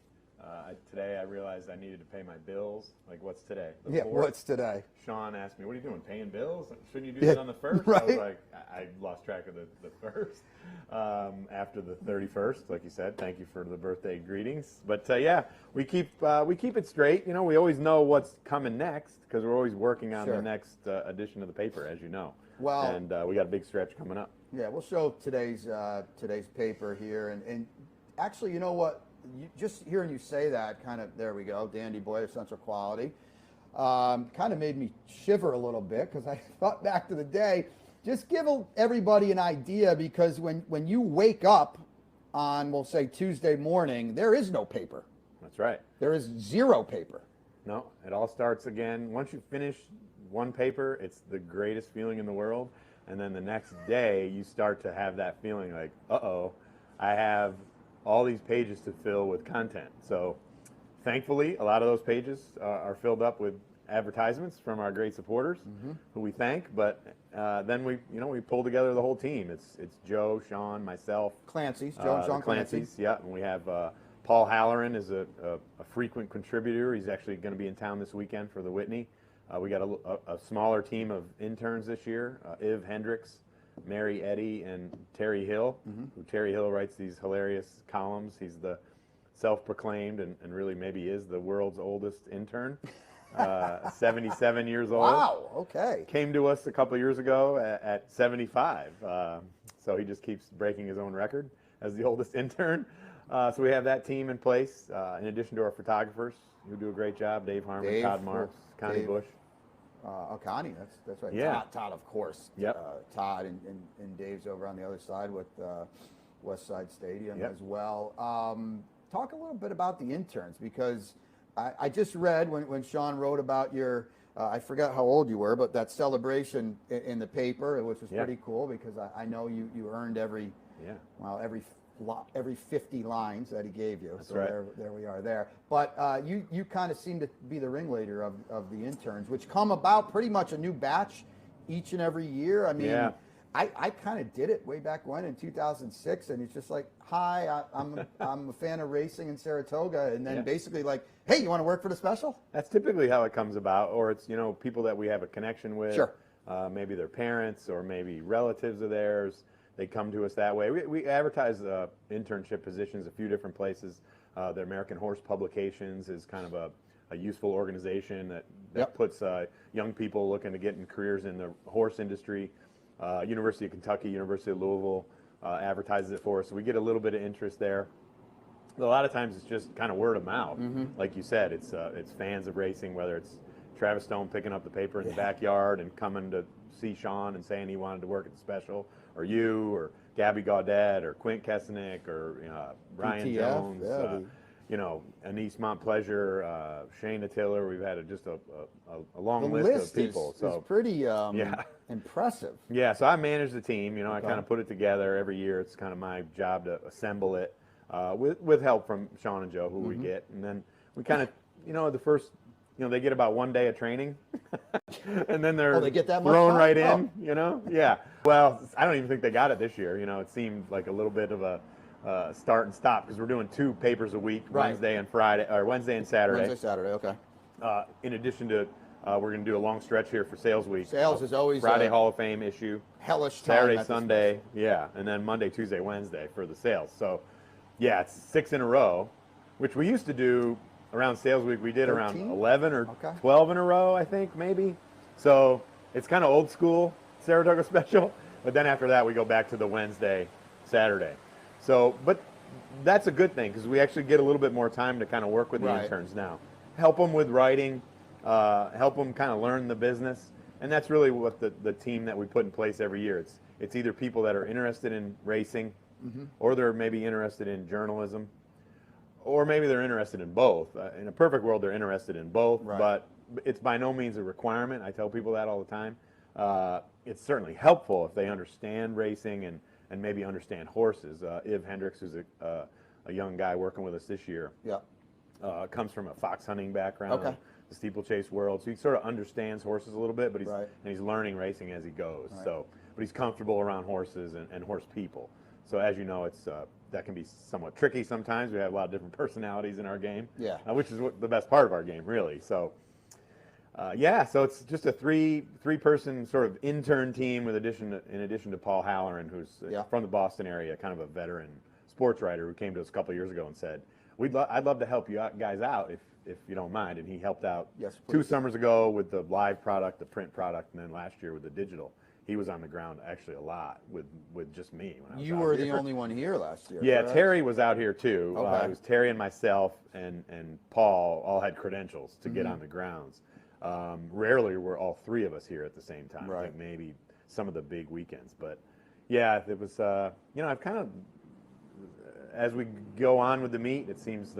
Today I realized I needed to pay my bills. Like, what's today? The 4th? What's today? Sean asked me, what are you doing, paying bills? Shouldn't you do that on the 1st? Right. I was like, I lost track of the 1st. After the 31st, like you said, thank you for the birthday greetings. But yeah, we keep it straight. You know, we always know what's coming next because we're always working on the next edition of the paper, as you know. Well, and we got a big stretch coming up. Yeah, we'll show today's paper here, and actually, you know what? Just hearing you say that, kind of, there we go, Dandy Boy of Central Quality, kind of made me shiver a little bit because I thought back to the day. Just give everybody an idea, because when you wake up on, we'll say, Tuesday morning, there is no paper. That's right. There is zero paper. No, it all starts again. Once you finish one paper, it's the greatest feeling in the world. And then the next day, you start to have that feeling like, uh-oh, I have all these pages to fill with content. So thankfully, a lot of those pages are filled up with advertisements from our great supporters, who we thank. But then we pull together the whole team. It's Joe, Sean, myself, Clancy's, Joe and Sean Clancy's. Yeah, and we have Paul Halloran is a frequent contributor. He's actually going to be in town this weekend for the Whitney. We got a smaller team of interns this year. Iv Hendricks, Mary Eddy, and Terry Hill. Who Terry Hill writes these hilarious columns. He's the self-proclaimed and really maybe is the world's oldest intern. 77 years old. Wow, okay. Came to us a couple years ago at 75. So he just keeps breaking his own record as the oldest intern. So we have that team in place, in addition to our photographers who do a great job. Dave Harmon, Todd Marks, Connie Bush. Connie, that's right. Yeah. Todd, of course. Yep. Todd and Dave's over on the other side with West Side Stadium Yep. as well. Talk a little bit about the interns, because I just read when Sean wrote about your, I forgot how old you were, but that celebration in the paper, which was pretty cool, because I know you earned every 50 lines that he gave you. That's so right. there we are there. But you kind of seem to be the ringleader of the interns, which come about pretty much a new batch each and every year. I mean, I kind of did it way back when in 2006, and it's just like, hi, I'm a fan of racing in Saratoga, and then basically like, hey, you want to work for the special? That's typically how it comes about, or it's people that we have a connection with. Sure. Maybe their parents or maybe relatives of theirs. They come to us that way. We advertise internship positions a few different places. The American Horse Publications is kind of a useful organization that puts young people looking to get in careers in the horse industry. University of Kentucky, University of Louisville advertises it for us. So we get a little bit of interest there. A lot of times it's just kind of word of mouth. Like you said, it's fans of racing, whether it's Travis Stone picking up the paper in the backyard and coming to see Sean and saying he wanted to work at the special, or you, or Gabby Gaudet, or Quint Kesenick, or Ryan PTF, Jones, Anise Montpleasure, Shayna Tiller. We've had just a long list of people. Is pretty impressive. Yeah, so I manage the team. I kind of put it together every year. It's kind of my job to assemble it with help from Sean and Joe, who we get. And then we kind of, the first, they get about 1 day of training. And then they're they get that much thrown time? right in, Yeah. Well, I don't even think they got it this year. It seemed like a little bit of a start and stop, because we're doing 2 papers a week, Wednesday and Friday, or Wednesday and Saturday. Wednesday, Saturday, okay. In addition to, we're going to do a long stretch here for Sales Week. Sales is always Friday Hall of Fame issue. Hellish time. Saturday, Sunday, and then Monday, Tuesday, Wednesday for the sales. So, it's 6 in a row, which we used to do around Sales Week. We did 13? around 11 or Okay. 12 in a row, I think, maybe. So it's kind of old school Saratoga Special, but then after that we go back to the Wednesday, Saturday. So, but that's a good thing because we actually get a little bit more time to kind of work with the interns now. Help them with writing, help them kind of learn the business. And that's really what the team that we put in place every year. It's either people that are interested in racing, or they're maybe interested in journalism, or maybe they're interested in both. In a perfect world, they're interested in both, but it's by no means a requirement. I tell people that all the time. It's certainly helpful if they understand racing and maybe understand horses. Iv Hendricks, who's a young guy working with us this year, comes from a fox hunting background, the steeplechase world, so he sort of understands horses a little bit, but he's learning racing as he goes. So, but he's comfortable around horses and horse people. So as you know, it's that can be somewhat tricky sometimes. We have a lot of different personalities in our game, which is the best part of our game, really. So. So it's just a three-person sort of intern team in addition to Paul Halloran, who's from the Boston area, kind of a veteran sports writer who came to us a couple of years ago and said, I'd love to help you guys out if you don't mind. And he helped out 2 summers ago with the live product, the print product, and then last year with the digital. He was on the ground actually a lot with just me. When I was you were the only one here last year. Yeah, correct? Terry was out here too. It was Terry and myself and Paul all had credentials to get on the grounds. Rarely were all 3 of us here at the same time. I think maybe some of the big weekends, but yeah, it was. I've kind of, as we go on with the meet, it seems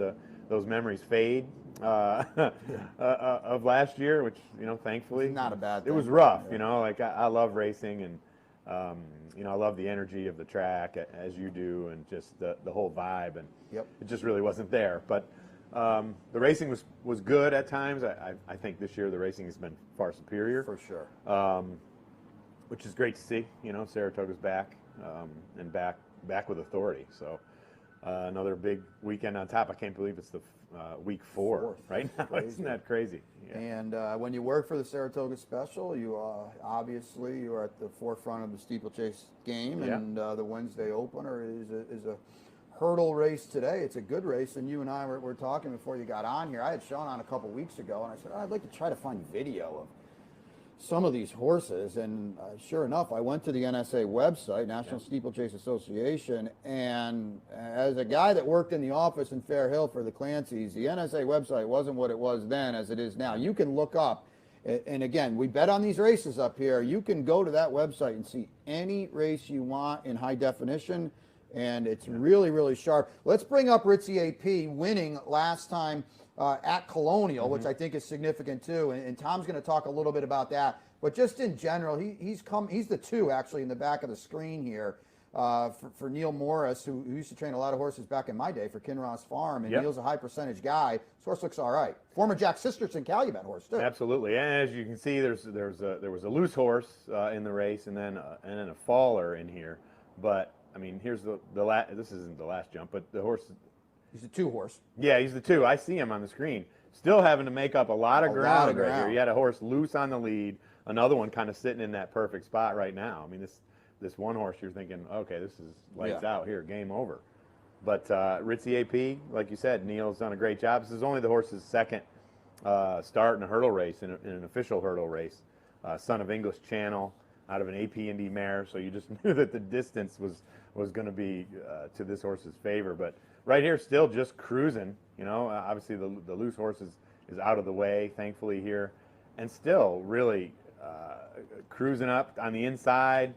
those memories fade of last year, which thankfully it's not a bad thing. It was rough, like I love racing and I love the energy of the track as you do, and just the whole vibe, and it just really wasn't there, but. The racing was good at times. I think this year the racing has been far superior. For sure. Which is great to see. Saratoga's back and back with authority. So another big weekend on top. I can't believe it's the week 4 right now. Isn't that crazy? Yeah. And when you work for the Saratoga Special, you obviously you are at the forefront of the steeplechase game, and the Wednesday opener is a hurdle race today. It's a good race, and you and I were talking before you got on here. I had Sean on a couple weeks ago, and I said, I'd like to try to find video of some of these horses, and sure enough, I went to the NSA website, National Steeplechase Association, and as a guy that worked in the office in Fair Hill for the Clancys, the NSA website wasn't what it was then as it is now. You can look up, and again, we bet on these races up here. You can go to that website and see any race you want in high definition, and it's really, really sharp. Let's bring up Ritzy AP winning last time at Colonial, which I think is significant too. And Tom's going to talk a little bit about that. But just in general, he's the 2 actually in the back of the screen here for Neil Morris, who used to train a lot of horses back in my day for Kinross Farm. And Neil's a high percentage guy. This horse looks all right. Former Jack Sisterson Calumet horse too. Absolutely. And as you can see, there was a loose horse in the race, and then a faller in here. But I mean, here's the last. This isn't the last jump, but the horse. He's a 2 horse. Yeah, he's the 2. I see him on the screen. Still having to make up a lot of ground right here. He had a horse loose on the lead. Another one kind of sitting in that perfect spot right now. I mean, this one horse, you're thinking, okay, this is lights out here, game over. But Ritzy AP, like you said, Neil's done a great job. This is only the horse's 2nd start in a hurdle race, in an official hurdle race. Son of English Channel, out of an AP Indy mare, so you just knew that the distance was going to be to this horse's favor. But right here, still just cruising. Obviously the loose horse is out of the way, thankfully here, and still really cruising up on the inside,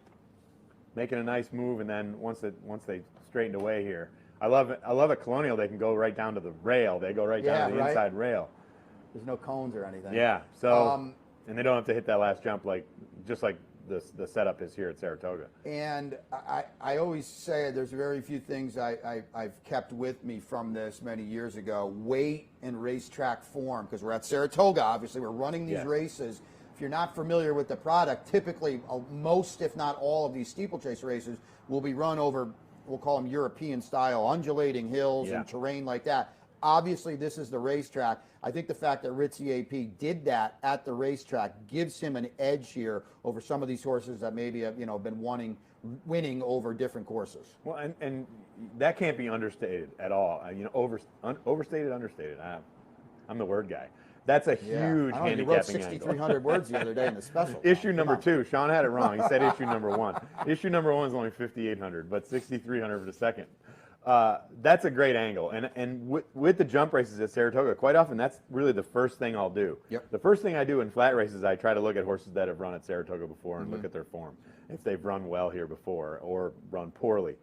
making a nice move. And then once they straightened away here, I love at Colonial they can go right down to the rail. They go right down to the inside rail. There's no cones or anything. Yeah. So and they don't have to hit that last jump just like the setup is here at Saratoga. And I always say there's very few things I've kept with me from this many years ago. Weight and racetrack form, because we're at Saratoga, obviously. We're running these races. If you're not familiar with the product, typically most, if not all, of these steeplechase races will be run over, we'll call them European-style, undulating hills and terrain like that. Obviously, this is the racetrack. I think the fact that Ritzy AP did that at the racetrack gives him an edge here over some of these horses that maybe have been winning over different courses. Well, and that can't be understated at all. Overstated, understated. I'm the word guy. That's a Yeah. huge I don't know, you wrote handicapping angle. 6,300 words the other day in the special. Issue Come number on. 2. Sean had it wrong. He said issue number 1. Issue number 1 is only 5,800, but 6,300 for the second. That's a great angle. And with the jump races at Saratoga, quite often that's really the first thing I'll do. Yep. The first thing I do in flat races, I try to look at horses that have run at Saratoga before and look at their form, if they've run well here before or run poorly.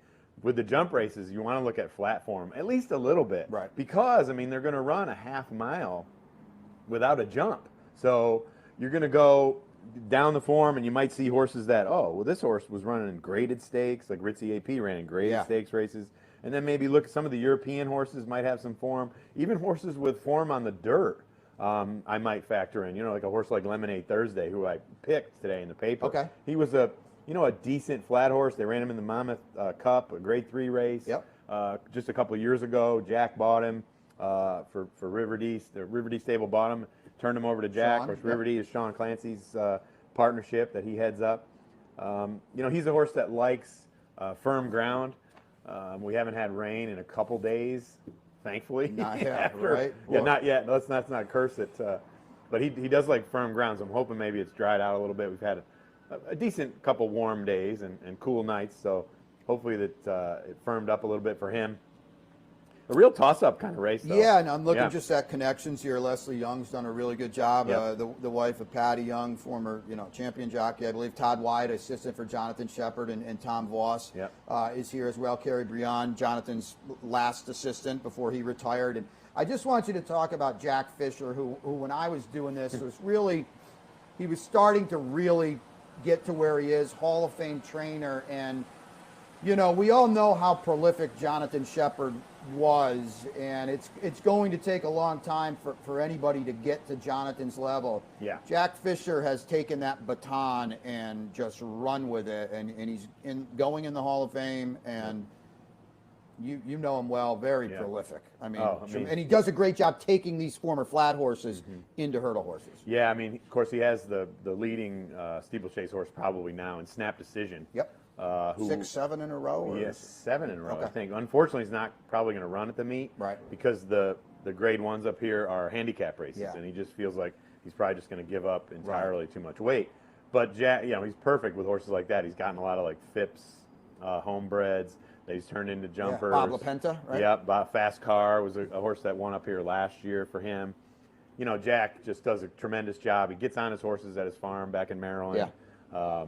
With the jump races, you want to look at flat form at least a little bit. Right. Because, I mean, they're going to run a half mile without a jump. So you're going to go down the form and you might see horses that, oh, well, this horse was running in graded stakes, like Ritzy AP ran in graded stakes races. And then maybe look at some of the European horses might have some form. Even horses with form on the dirt, I might factor in. You know, like a horse like Lemonade Thursday, who I picked today in the paper. Okay. He was a decent flat horse. They ran him in the Monmouth Cup, a Grade 3 race. Yep. Just a couple of years ago, Jack bought him for River D. The River D stable bought him, turned him over to Jack. Of course, River D is Sean Clancy's partnership that he heads up. He's a horse that likes firm ground. We haven't had rain in a couple days, thankfully. Not yet, right? Yeah, not yet. Let's not curse it. But he does like firm ground, so I'm hoping maybe it's dried out a little bit. We've had a decent couple warm days and cool nights, so hopefully that it firmed up a little bit for him. A real toss-up kind of race, though. Yeah, and I'm looking just at connections here. Leslie Young's done a really good job. Yep. The wife of Patty Young, former champion jockey, I believe. Todd Wyatt, assistant for Jonathan Shepard, and Tom Voss is here as well. Kerry Briand, Jonathan's last assistant before he retired. And I just want you to talk about Jack Fisher, who when I was doing this he was starting to really get to where he is, Hall of Fame trainer, and we all know how prolific Jonathan Shepard was, and it's going to take a long time for anybody to get to Jonathan's level. Yeah. Jack Fisher has taken that baton and just run with it, and he's going in the Hall of Fame, and you know him well, very prolific. I mean, and he does a great job taking these former flat horses into hurdle horses. Yeah, I mean, of course, he has the leading steeplechase horse probably now in Snap Decision. Yep. 6, 7 in a row? Yes, 7 in a row, Okay. I think. Unfortunately, he's not probably going to run at the meet. Right. Because the grade 1s up here are handicap races, Yeah. and he just feels like he's probably just going to give up entirely too much weight. But Jack, he's perfect with horses like that. He's gotten a lot of like Phipps homebreds that he's turned into jumpers. Bob LaPenta, right? Yep. Fast Car was a horse that won up here last year for him. Jack just does a tremendous job. He gets on his horses at his farm back in Maryland. Yeah.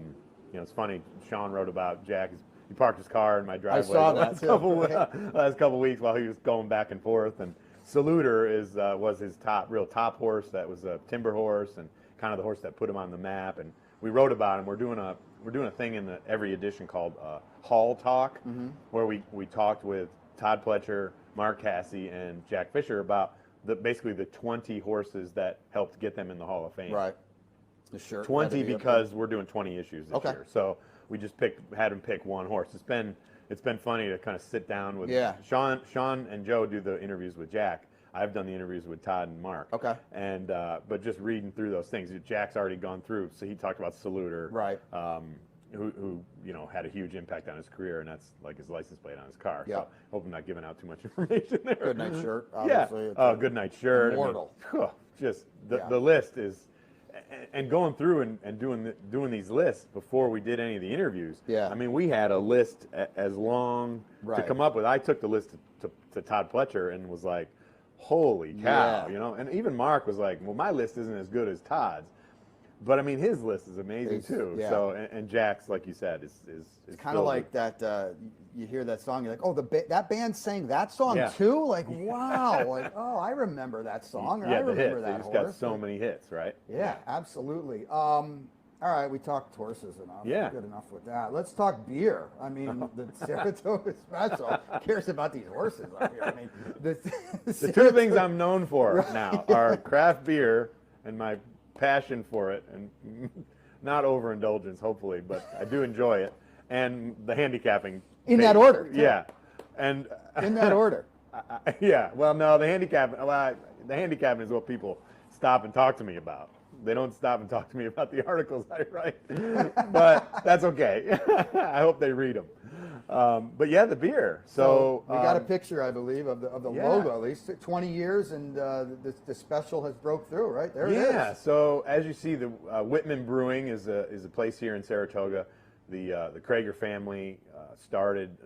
It's funny. Sean wrote about Jack. He parked his car in my driveway. I saw that last couple weeks while he was going back and forth. And Saluter was his real top horse. That was a timber horse and kind of the horse that put him on the map. And we wrote about him. We're doing a thing in every edition called Hall Talk, where we talked with Todd Pletcher, Mark Cassie, and Jack Fisher about basically the 20 horses that helped get them in the Hall of Fame. Right. The shirt. 20 because we're doing 20 issues this Okay. year. So we just had him pick one horse. It's been funny to kind of sit down with Sean and Joe do the interviews with Jack. I've done the interviews with Todd and Mark. Okay. And but just reading through those things, Jack's already gone through. So he talked about Saluter, Right. Who had a huge impact on his career, and that's like his license plate on his car. Yeah. So hope I'm not giving out too much information there. Good night shirt, Yeah. obviously. Oh, good night shirt. Immortal. Just the list is. And going through and doing these lists before we did any of the interviews. Yeah. I mean, we had a list as long to come up with. I took the list to Todd Pletcher and was like, "Holy cow!" Yeah. And even Mark was like, "Well, my list isn't as good as Todd's." But I mean, his list is amazing too. yeah. So, and Jack's, like you said, is It's kind of like that. You hear that song, you're like, "Oh, that band sang that song too." Like, wow! Like, oh, I remember that song. I the remember hits. that He's horse. got so many hits, right? Yeah, absolutely. All right, we talked horses enough. Yeah. Good enough with that. Let's talk beer. I mean, the Saratoga Special cares about these horses up here. I mean, The two things I'm known for now are craft beer and my passion for it, and not overindulgence, hopefully, but I do enjoy it, and the handicapping. In that order. Too. Yeah, and in that order. Yeah. Well, no, the handicapping is what people stop and talk to me about. They don't stop and talk to me about the articles I write, but that's okay. I hope they read them. But yeah, the beer. So we got a picture, I believe, of the yeah. logo. At least 20 years, and the special has broke through. Right there, it is. Yeah. So as you see, the Whitman Brewing is a place here in Saratoga. The Krager family started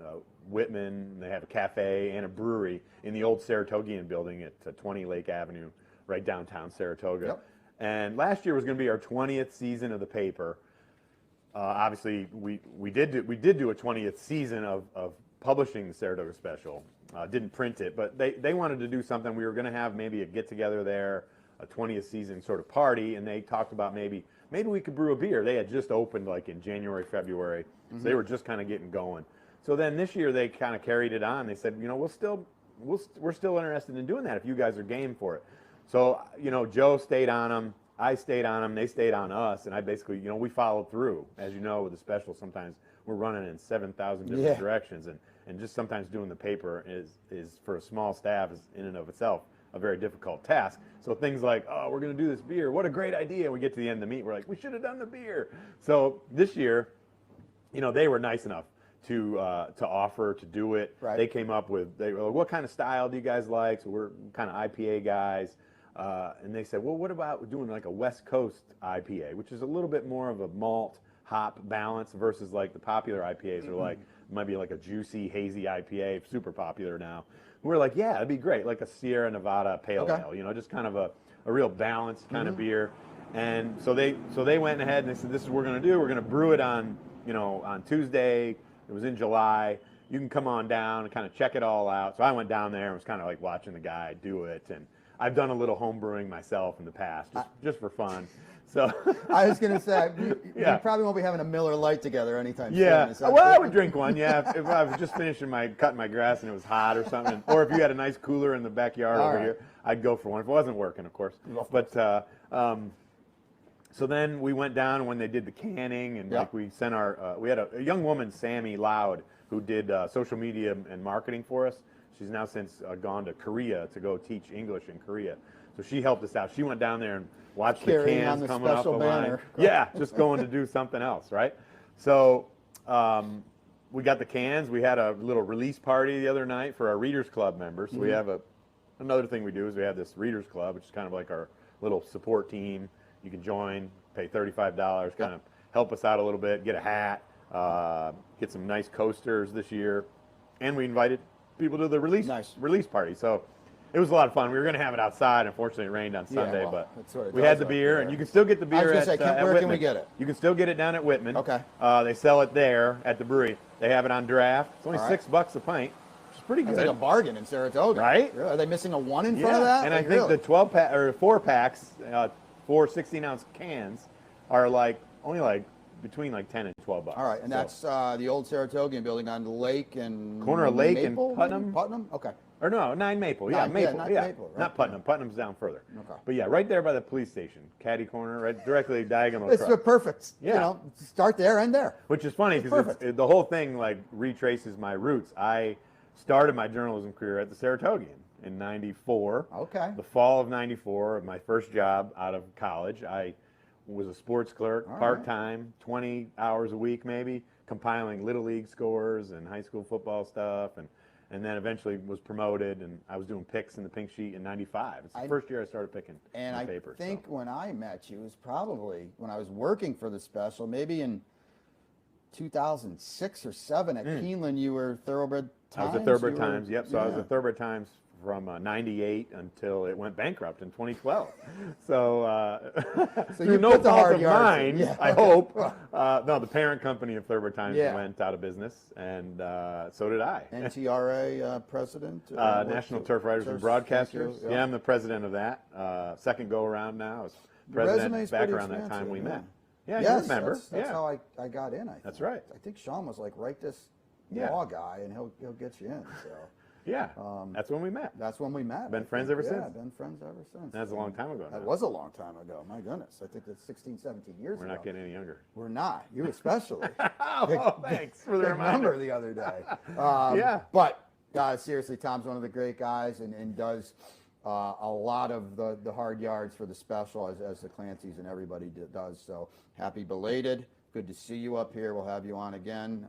Whitman. They have a cafe and a brewery in the old Saratogian building at 20 Lake Avenue, right downtown Saratoga. Yep. And last year was going to be our 20th season of the paper. Obviously, we did do a 20th season of publishing the Saratoga Special. Didn't print it, but they wanted to do something. We were going to have maybe a get together there, a 20th season sort of party, and they talked about maybe we could brew a beer. They had just opened like in January, February, so they were just kind of getting going. So then this year they kind of carried it on. They said, we're still interested in doing that if you guys are game for it. So Joe stayed on them. I stayed on them, they stayed on us, and I basically, we followed through. As you know, with the special, sometimes we're running in 7,000 different directions, and just sometimes doing the paper is for a small staff is in and of itself a very difficult task. So things like, oh, we're going to do this beer, what a great idea. We get to the end of the meet, we're like, we should have done the beer. So this year, they were nice enough to offer to do it. Right. They came up with, they were like, what kind of style do you guys like? So we're kind of IPA guys. And they said, well, what about doing like a West Coast IPA, which is a little bit more of a malt hop balance versus like the popular IPAs are like, might be like a juicy, hazy IPA, super popular now. We're like, yeah, that'd be great, like a Sierra Nevada Pale Ale, just kind of a real balanced kind of beer. And so they went ahead and they said, this is what we're going to do. We're going to brew it on Tuesday. It was in July. You can come on down and kind of check it all out. So I went down there and was kind of like watching the guy do it. And I've done a little home brewing myself in the past, just for fun. So I was going to say, we probably won't be having a Miller Lite together anytime soon. soon. Well, I would drink one, if I was just finishing cutting my grass and it was hot or something. Or if you had a nice cooler in the backyard over here, I'd go for one. If it wasn't working, of course. But so then we went down when they did the canning, and like we sent we had a young woman, Sammy Loud, who did social media and marketing for us. She's now since gone to Korea to go teach English in Korea. So she helped us out. She went down there and watched the cans coming up the line. Yeah, just going to do something else, right? So we got the cans. We had a little release party the other night for our Readers Club members. So we have another thing we do is we have this Readers Club, which is kind of like our little support team. You can join, pay $35, kind of help us out a little bit, get a hat, get some nice coasters this year. And we invited people to the release party. So it was a lot of fun. We were going to have it outside. Unfortunately, it rained on Sunday, but we had the beer, and you can still get the beer at Whitman. Where can we get it? You can still get it down at Whitman. Okay. They sell it there at the brewery. They have it on draft. It's only $6 a pint, which is pretty good. It's like a bargain in Saratoga. Right? Really? Are they missing a one in front of that? And I think the 12-pack or 4-packs, 4 16-ounce cans are only between 10 and $12. All right, and that's the old Saratogian building on the lake and corner of Lake Maple, and Putnam. Putnam, okay. Or no, 9 Maple. Maple, right? Not Putnam. Putnam's down further. Okay. But yeah, right there by the police station, caddy corner, right directly diagonal It's across. perfect. Yeah. Start there, end there. Which is funny because the whole thing retraces my roots. I started my journalism career at the Saratogian in '94. Okay. The fall of '94, my first job out of college, I was a sports clerk, part-time, 20 hours a week maybe, compiling Little League scores and high school football stuff, and then eventually was promoted, and I was doing picks in the Pink Sheet in '95. It's the first year I started picking the paper. And I think when I met you was probably when I was working for the Special, maybe in 2006 or 7 at Keeneland. You were Thoroughbred Times? I was at Thoroughbred Times, yep. So I was at Thoroughbred Times from '98 until it went bankrupt in 2012. So through no fault of mine, I hope. No, the parent company of Thoroughbred Times went out of business, and so did I. NTRA president? National Turf Writers and Broadcasters. Yeah, I'm the president of that. Second go around now. I was president back around that time we met. Yeah, you remember. That's how I got in, I think. That's right. I think Sean was like, write this law guy, and he'll get you in, so... Yeah, that's when we met. That's when we met. Been friends ever since. Yeah, been friends ever since. That's a long time ago now. That was a long time ago. My goodness. I think that's 16, 17 years ago. We're not getting any younger. We're not. You especially. Thanks for the reminder. The other day. But seriously, Tom's one of the great guys and does a lot of the hard yards for the special as the Clancy's and everybody does. So happy belated. Good to see you up here. We'll have you on again.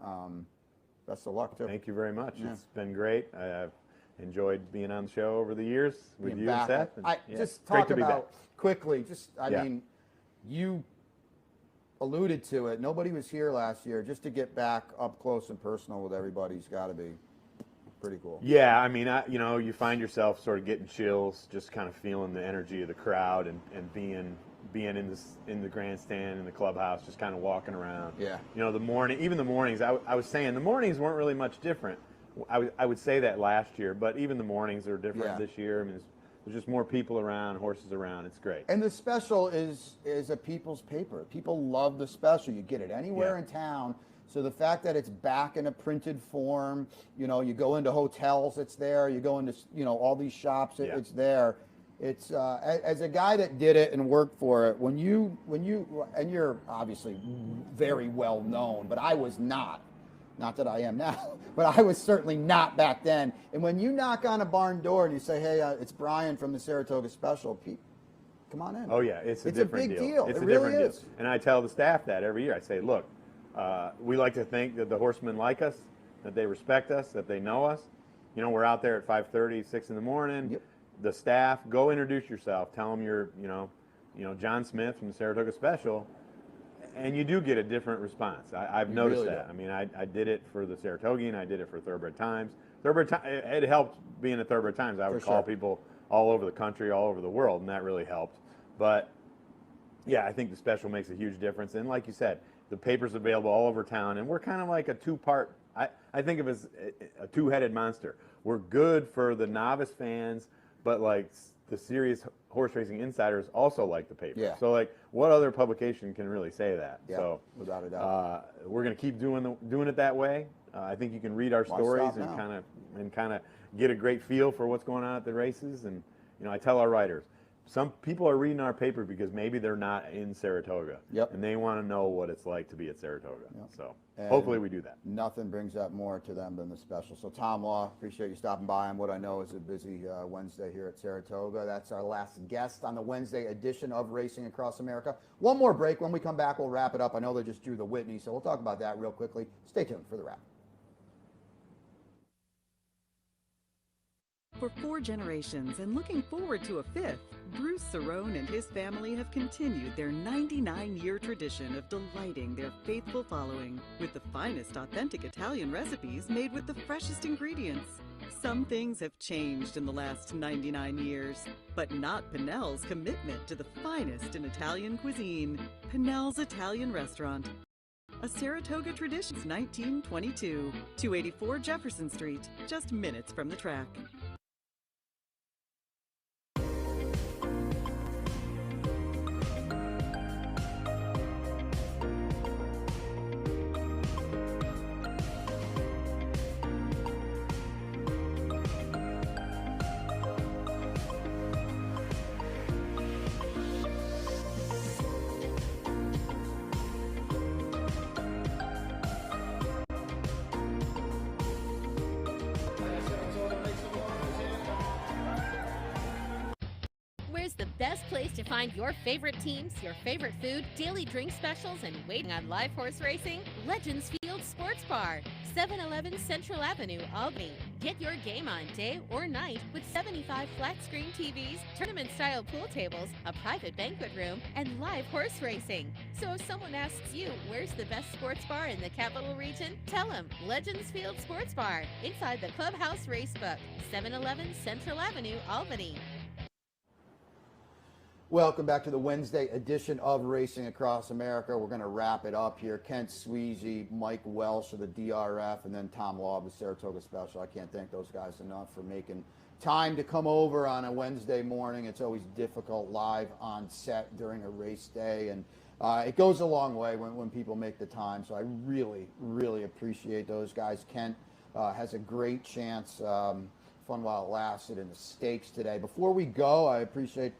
Best of luck, too. Thank you very much. Yeah. It's been great. I've enjoyed being on the show over the years with you and Seth. And, just great talk to be about back. quickly, I mean, you alluded to it. Nobody was here last year. Just to get back up close and personal with everybody's got to be pretty cool. Yeah, I mean, you find yourself sort of getting chills, just kind of feeling the energy of the crowd and being in the grandstand, in the clubhouse, just kind of walking around. Yeah. The mornings, I was saying the mornings weren't really much different. I would say that last year, but even the mornings are different this year. I mean, there's just more people around, horses around. It's great. And the special is a people's paper. People love the special. You get it anywhere in town. So the fact that it's back in a printed form, you go into hotels, it's there. You go into, all these shops, it's there. It's as a guy that did it and worked for it. When you and you're obviously very well known, but I was not that I am now, but I was certainly not back then. And when you knock on a barn door and you say, "Hey, it's Brian from the Saratoga Special," come on in. Oh yeah, it's a big deal. It's it a really different is. deal. And I tell the staff that every year. I say, look, we like to think that the horsemen like us, that they respect us, that they know us. We're out there at 5:30, 6 in the morning. Yep. The staff, go introduce yourself. Tell them you're, John Smith from the Saratoga Special, and you do get a different response. I've noticed really that. I mean, I did it for the Saratogian. I did it for Thoroughbred Times. It helped being at Thoroughbred Times. I would call people all over the country, all over the world, and that really helped. But yeah, I think the special makes a huge difference. And like you said, the paper's available all over town, and we're kind of like a two-part. I think of it as a two-headed monster. We're good for the novice fans, but like the serious horse racing insiders also like the paper. Yeah. So like, what other publication can really say that? Yeah, so without a doubt. we're going to keep doing it that way. I think you can read our stories and kind of get a great feel for what's going on at the races. And I tell our writers, some people are reading our paper because maybe they're not in Saratoga. Yep. And they want to know what it's like to be at Saratoga. Yep. So And hopefully we do that. Nothing brings that more to them than the special. So Tom Law, appreciate you stopping by on what I know is a busy Wednesday here at Saratoga. That's our last guest on the Wednesday edition of Racing Across America. One more break. When we come back, we'll wrap it up. I know they just drew the Whitney, so we'll talk about that real quickly. Stay tuned for the wrap. For 4 generations and looking forward to a 5th, Bruce Cerrone and his family have continued their 99-year tradition of delighting their faithful following with the finest authentic Italian recipes made with the freshest ingredients. Some things have changed in the last 99 years, but not Pinnell's commitment to the finest in Italian cuisine. Pinnell's Italian Restaurant. A Saratoga tradition since 1922. 284 Jefferson Street, just minutes from the track. Where's the best place to find your favorite teams, your favorite food, daily drink specials, and waiting on live horse racing? Legends Field Sports Bar, 711 Central Avenue, Albany. Get your game on day or night with 75 flat-screen TVs, tournament-style pool tables, a private banquet room, and live horse racing. So if someone asks you, where's the best sports bar in the Capital Region? Tell them Legends Field Sports Bar, inside the Clubhouse Racebook, 711 Central Avenue, Albany. Welcome back to the Wednesday edition of Racing Across America. We're going to wrap it up here. Kent Sweezey, Mike Welsh of the DRF, and then Tom Law of the Saratoga Special. I can't thank those guys enough for making time to come over on a Wednesday morning. It's always difficult live on set during a race day, and it goes a long way when people make the time. So I really, really appreciate those guys. Kent has a great chance, fun while it lasted, in the stakes today. Before we go, I appreciate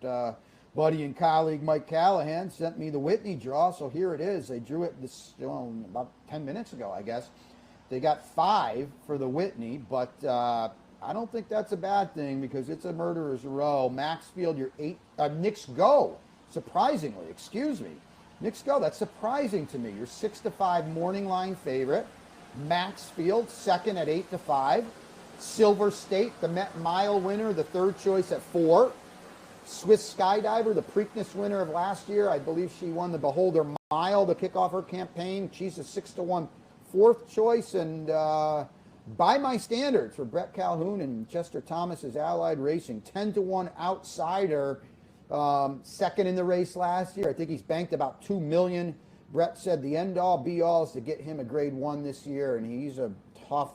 buddy and colleague Mike Callahan sent me the Whitney draw, so here it is. They drew it about 10 minutes ago, I guess. They got 5 for the Whitney, but I don't think that's a bad thing because it's a murderer's row. Maxfield, you're 8. Knicks Go, surprisingly, excuse me. Knicks Go, that's surprising to me. You're 6-5 morning line favorite. Maxfield, second at 8-5. Silver State, the Met Mile winner, the third choice at 4. Swiss Skydiver, the Preakness winner of last year. I believe she won the Beholder Mile to kick off her campaign. She's a 6-1 fourth choice. And by my standards for Brett Calhoun and Chester Thomas's Allied Racing, 10-1 outsider, second in the race last year. I think he's banked about $2 million. Brett said the end-all, be-all is to get him a grade 1 this year, and he's a tough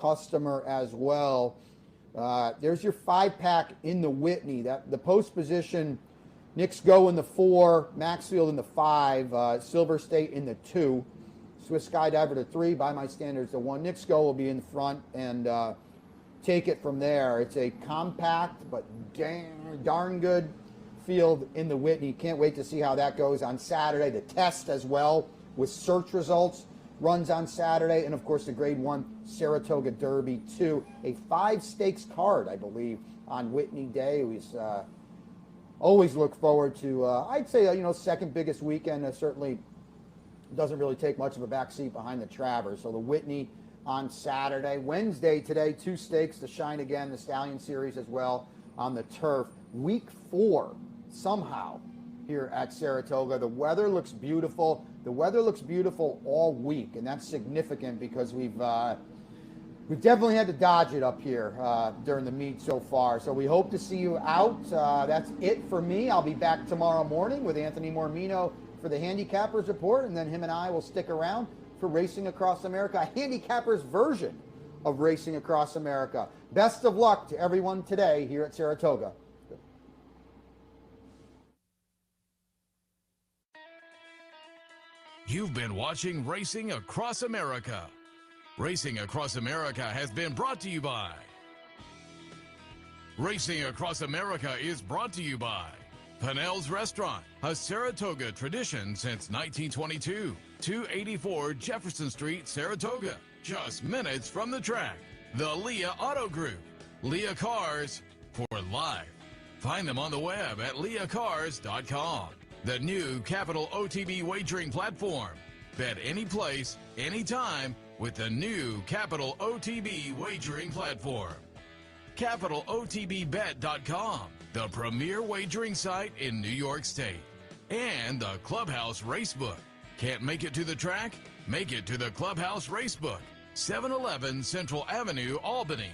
customer as well. There's your 5-pack in the Whitney. The post position, Knicks Go in the 4, Maxfield in the 5, Silver State in the 2, Swiss Skydiver to 3, by my standards the 1. Knicks Go will be in the front and take it from there. It's a compact but darn good field in the Whitney. Can't wait to see how that goes on Saturday. The test as well with search results runs on Saturday, and of course the grade 1 Saratoga Derby 2, a 5 stakes card, I believe, on Whitney Day. We always look forward to, I'd say, second biggest weekend. Certainly doesn't really take much of a back seat behind the Travers. So the Whitney on Saturday. Wednesday today, 2 stakes to shine again, the Stallion Series as well on the turf. Week 4 somehow here at Saratoga. The weather looks beautiful. The weather looks beautiful all week, and that's significant because we've definitely had to dodge it up here during the meet so far. So we hope to see you out. That's it for me. I'll be back tomorrow morning with Anthony Mormino for the Handicappers Report, and then him and I will stick around for Racing Across America, a handicappers version of Racing Across America. Best of luck to everyone today here at Saratoga. You've been watching Racing Across America. Racing Across America has been brought to you by. Racing Across America is brought to you by Pinnell's Restaurant, a Saratoga tradition since 1922. 284 Jefferson Street, Saratoga, just minutes from the track. The Leah Auto Group, Leah Cars for life. Find them on the web at leahcars.com. The new Capital OTB wagering platform. Bet any place, anytime with the new Capital OTB wagering platform. CapitalOTBBet.com, the premier wagering site in New York State. And the Clubhouse Racebook. Can't make it to the track? Make it to the Clubhouse Racebook, 711 Central Avenue, Albany.